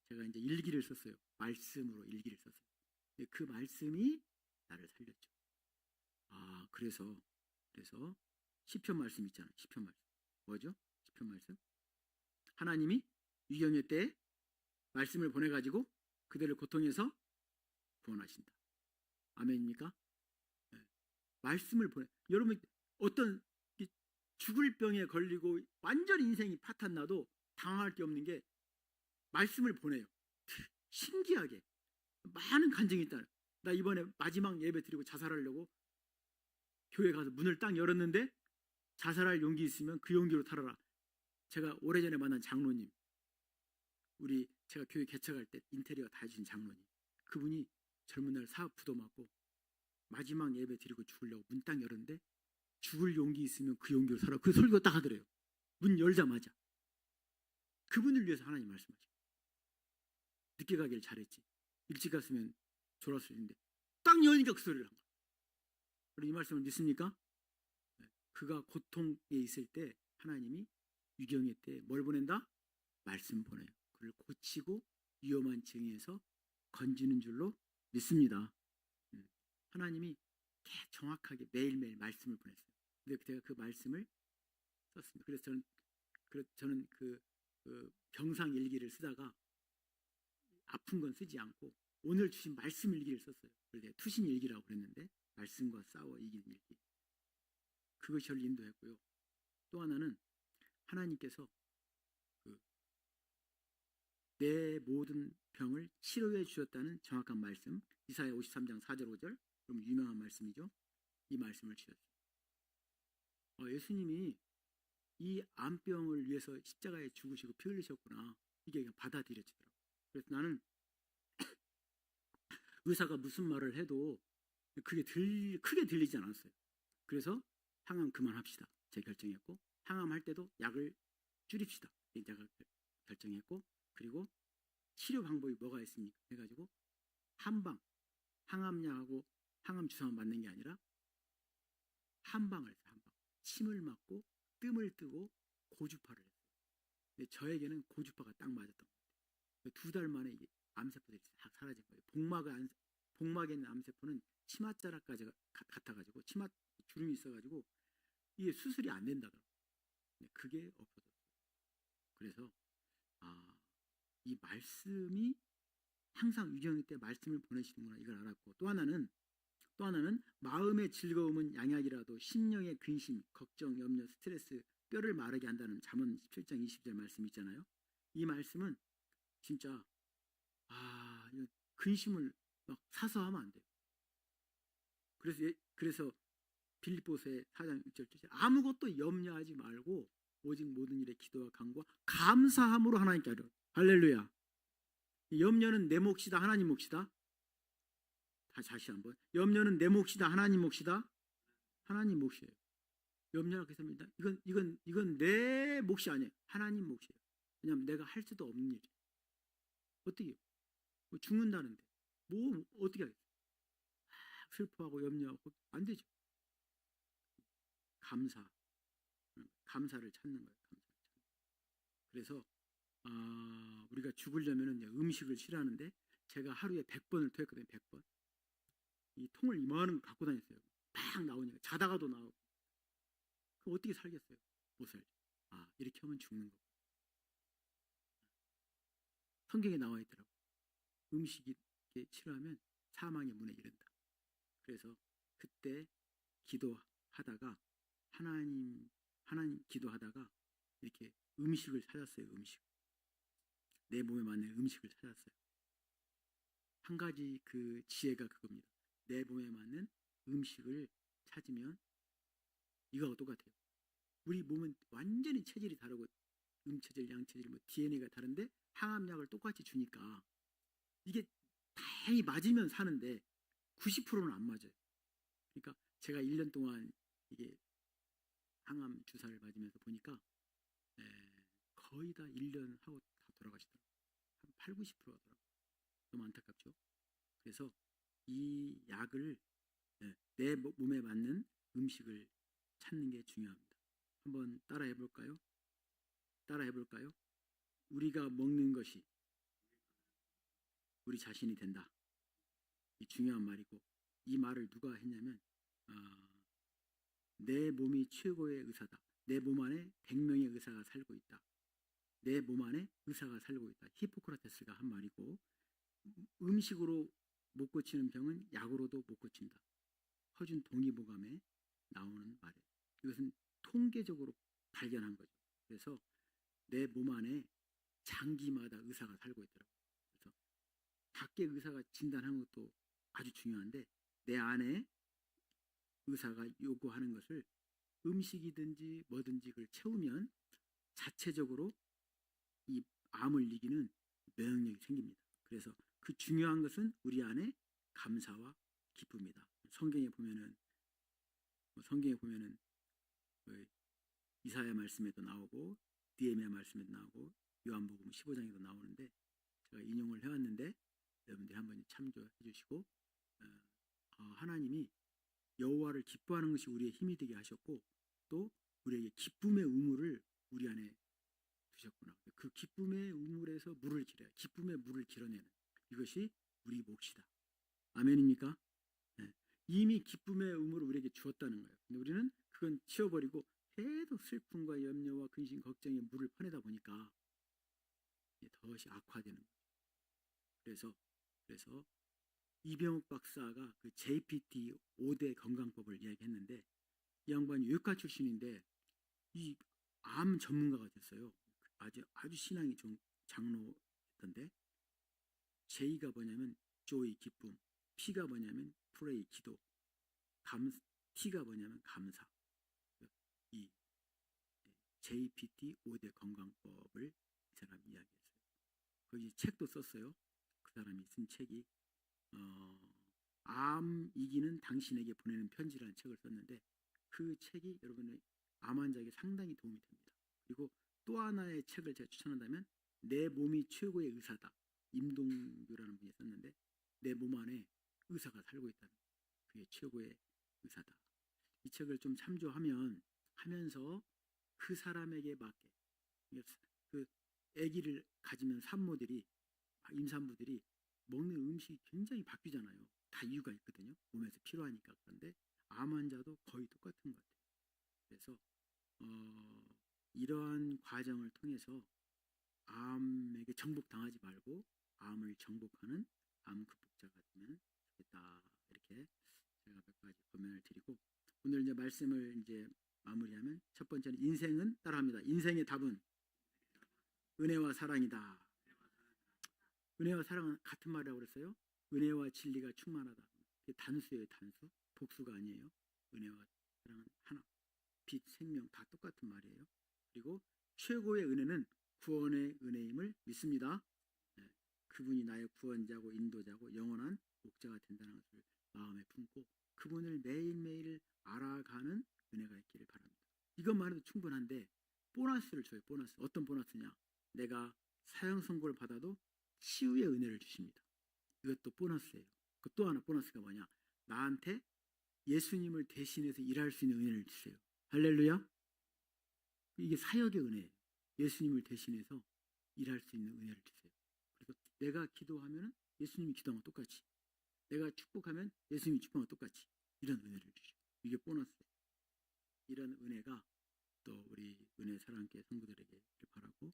제가 이제 일기를 썼어요. 말씀으로 일기를 썼어요. 근데 그 말씀이 나를 살렸죠. 그래서 시편 말씀 있잖아요. 시편 말씀. 뭐죠? 시편 말씀. 하나님이 위경의 때에 말씀을 보내가지고 그들을 고통에서 구원하신다. 아멘입니까? 네. 말씀을 여러분 어떤 죽을 병에 걸리고 완전히 인생이 파탄나도 당황할 게 없는 게 말씀을 보내요. 신기하게 많은 간증이 있다. 나 이번에 마지막 예배 드리고 자살하려고 교회 가서 문을 딱 열었는데, 자살할 용기 있으면 그 용기로 탈어라. 제가 오래전에 만난 장로님, 제가 교회 개척할 때 인테리어 다 해주신 장로님, 그분이 젊은 날 사업 부도 맞고 마지막 예배 드리고 죽으려고 문 딱 열었는데, 죽을 용기 있으면 그 용기로 살아. 그 설교가 딱 하더래요. 문 열자마자. 그분을 위해서 하나님 말씀하시고, 늦게 가길 잘했지, 일찍 갔으면 졸았을 텐데, 딱 여니까 그 소리를 한 거야. 그리고 이 말씀을 믿습니까? 그가 고통에 있을 때 하나님이 위경의 때 뭘 보낸다? 말씀 보내요. 그를 고치고 위험한 증에서 건지는 줄로 믿습니다. 하나님이 정확하게 매일매일 말씀을 보냈어요. 근데 제가 그 말씀을 썼습니다. 그래서 저는 그 병상 일기를 쓰다가 아픈 건 쓰지 않고 오늘 주신 말씀 일기를 썼어요. 그래서 투신 일기라고 그랬는데 말씀과 싸워 이기는 일기. 그것이 저를 인도했고요. 또 하나는 하나님께서 내 모든 병을 치료해 주셨다는 정확한 말씀, 이사야 53장 4절 5절, 그럼 유명한 말씀이죠. 이 말씀을 주셨어요. 예수님이 이 암병을 위해서 십자가에 죽으시고 피 흘리셨구나. 이게 그냥 받아들여지더라고요. 그래서 나는 의사가 무슨 말을 해도 그게 크게 들리지 않았어요. 그래서 항암 그만합시다. 제가 결정했고, 항암할 때도 약을 줄입시다. 제가 결정했고, 그리고 치료 방법이 뭐가 있습니까? 해가지고 한방, 항암약하고 항암 주사만 맞는 게 아니라 한방을 했어요. 한방. 침을 맞고 뜸을 뜨고 고주파를 했어요. 근데 저에게는 고주파가 딱 맞았던 거예요. 2달 만에 이게 암세포들이 다 사라진 거예요. 복막에 있는 암세포는 치맛자락까지 같아가지고 치맛 주름이 있어가지고 이게 수술이 안 된다더라고요. 그게 없어졌어요. 그래서 이 말씀이 항상 유경이 때 말씀을 보내시는구나 이걸 알았고, 또 하나는 마음의 즐거움은 양약이라도 심령의 근심, 걱정, 염려, 스트레스, 뼈를 마르게 한다는 잠언 17장 20절 말씀 있잖아요. 이 말씀은 진짜 근심을 막 사서 하면 안 돼요. 그래서 빌립보서의 4장 6절 7절 아무것도 염려하지 말고 오직 모든 일에 기도와 간구와 감사함으로 하나님께 하려. 할렐루야. 염려는 내 몫이다, 하나님 몫이다. 다시 한번. 염려는 내 몫이다, 하나님 몫이다. 하나님 몫이에요. 염려라고 했습니다. 이건 내 몫이 아니에요. 하나님 몫이에요. 왜냐하면 내가 할 수도 없는 일이에요. 어떻게 해요? 죽는다는데 어떻게 하겠어요? 슬퍼하고 염려하고 안 되죠. 감사를 찾는 거예요. 그래서 우리가 죽으려면 음식을 싫어하는데 제가 하루에 100번을 토했거든요. 100번. 이 통을 이만한 거 갖고 다녔어요. 팍 나오니까 자다가도 나오고. 그럼 어떻게 살겠어요? 못 살죠. 이렇게 하면 죽는 거고. 성경에 나와 있더라고. 음식이 싫어하면 사망의 문에 이른다. 그래서 그때 기도하다가 하나님 기도하다가 이렇게 음식을 찾았어요. 내 몸에 맞는 음식을 찾았어요. 한 가지 그 지혜가 그겁니다. 내 몸에 맞는 음식을 찾으면 이거하고 똑같아요. 우리 몸은 완전히 체질이 다르고 음체질, 양체질, DNA가 다른데 항암약을 똑같이 주니까 이게 다행히 맞으면 사는데 90%는 안 맞아요. 그러니까 제가 1년 동안 이게 항암 주사를 맞으면서 보니까 거의 다 1년 하고 다 돌아가시더라고요. 한 8, 90% 하더라고요. 너무 안타깝죠. 그래서 이 약을 내 몸에 맞는 음식을 찾는 게 중요합니다. 한번 따라해 볼까요? 우리가 먹는 것이 우리 자신이 된다. 이 중요한 말이고, 이 말을 누가 했냐면 내 몸이 최고의 의사다. 내 몸 안에 100명의 의사가 살고 있다. 내 몸 안에 의사가 살고 있다. 히포크라테스가 한 말이고, 음식으로 못 고치는 병은 약으로도 못 고친다. 허준 동의보감에 나오는 말이에요. 이것은 통계적으로 발견한 거죠. 그래서 내 몸 안에 장기마다 의사가 살고 있더라고요. 그래서 밖에 의사가 진단하는 것도 아주 중요한데 내 안에 의사가 요구하는 것을 음식이든지 뭐든지 그걸 채우면 자체적으로 이 암을 이기는 면역력이 생깁니다. 그래서 그 중요한 것은 우리 안에 감사와 기쁨이다. 성경에 보면은 이사야 말씀에도 나오고 느헤미야 말씀에도 나오고 요한복음 15장에도 나오는데 제가 인용을 해왔는데 여러분들이 한번 참조해 주시고 하나님이 여호와를 기뻐하는 것이 우리의 힘이 되게 하셨고 또 우리에게 기쁨의 의무를 우리 안에 두셨구나. 그 기쁨의 우물에서 물을 길어요. 기쁨의 물을 길어내는 이것이 우리 몫이다. 아멘입니까? 네. 이미 기쁨의 우물을 우리에게 주었다는 거예요. 근데 우리는 그건 치워버리고 계속 슬픔과 염려와 근심, 걱정에 물을 퍼내다 보니까 더시 악화되는 거죠. 그래서 이병욱 박사가 그 JPT 5대 건강법을 이야기했는데 이 양반이 외과 출신인데 이 암 전문가가 됐어요. 아주 신앙이 좋은 장로던데 J가 뭐냐면 조이 기쁨, P가 뭐냐면 프레이 기도, T가 뭐냐면 감사. 이 JPT 5대 건강법을 이 사람이 이야기했어요. 거기 책도 썼어요. 그 사람이 쓴 책이 암 이기는 당신에게 보내는 편지라는 책을 썼는데 그 책이 여러분의 암 환자에게 상당히 도움이 됩니다. 그리고 또 하나의 책을 제가 추천한다면 내 몸이 최고의 의사다. 임동규라는 분이 썼는데 내 몸 안에 의사가 살고 있다는 그게 최고의 의사다. 이 책을 좀 참조하면서 그 사람에게 맞게 그 아기를 가지면 임산부들이 먹는 음식이 굉장히 바뀌잖아요. 다 이유가 있거든요. 몸에서 필요하니까. 그런데 암 환자도 거의 똑같은 것 같아요. 그래서 이러한 과정을 통해서 암에게 정복당하지 말고 암을 정복하는 암 극복자가 되면 좋겠다. 이렇게 제가 몇 가지 권면을 드리고 오늘 이제 말씀을 이제 마무리하면 첫 번째는 인생은 따라합니다. 인생의 답은 은혜와 사랑이다. 은혜와 사랑은 같은 말이라고 그랬어요. 은혜와 진리가 충만하다. 이게 단수예요, 단수. 복수가 아니에요. 은혜와 사랑은 하나. 빛, 생명 다 똑같은 말이에요. 그리고 최고의 은혜는 구원의 은혜임을 믿습니다. 네. 그분이 나의 구원자고 인도자고 영원한 목자가 된다는 것을 마음에 품고 그분을 매일매일 알아가는 은혜가 있기를 바랍니다. 이것만 해도 충분한데 보너스를 줘요. 보너스. 어떤 보너스냐. 내가 사형 선고를 받아도 치유의 은혜를 주십니다. 이것도 보너스예요. 그 또 하나 보너스가 뭐냐. 나한테 예수님을 대신해서 일할 수 있는 은혜를 주세요. 할렐루야. 이게 사역의 은혜예요. 예수님을 대신해서 일할 수 있는 은혜를 주세요. 그리고 내가 기도하면 예수님이 기도하면 똑같이, 내가 축복하면 예수님이 축복하면 똑같이 이런 은혜를 주시고 이게 보너스예요. 이런 은혜가 또 우리 은혜 사랑교회 성도들에게 바라고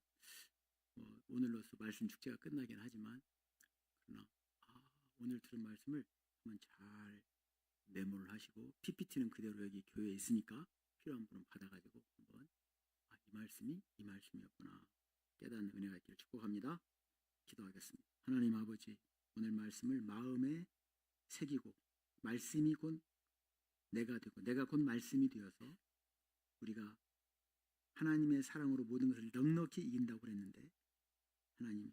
오늘로서 말씀 축제가 끝나긴 하지만 그러나 오늘 들은 말씀을 한번 잘 메모를 하시고 PPT는 그대로 여기 교회에 있으니까 필요한 분은 받아가지고 한번 이 말씀이 이 말씀이었구나 깨닫는 은혜가 있기를 축복합니다. 기도하겠습니다. 하나님 아버지, 오늘 말씀을 마음에 새기고 말씀이 곧 내가 되고 내가 곧 말씀이 되어서 우리가 하나님의 사랑으로 모든 것을 넉넉히 이긴다고 그랬는데 하나님,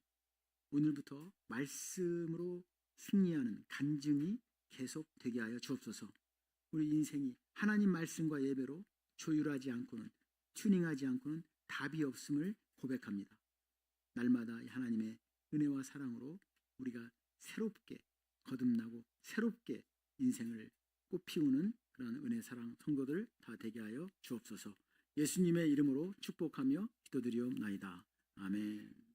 오늘부터 말씀으로 승리하는 간증이 계속 되게 하여 주옵소서. 우리 인생이 하나님 말씀과 예배로 조율하지 않고는, 튜닝하지 않고는 답이 없음을 고백합니다. 날마다 하나님의 은혜와 사랑으로 우리가 새롭게 거듭나고 새롭게 인생을 꽃피우는 그런 은혜 사랑 성도들 다 되게 하여 주옵소서. 예수님의 이름으로 축복하며 기도드리옵나이다. 아멘.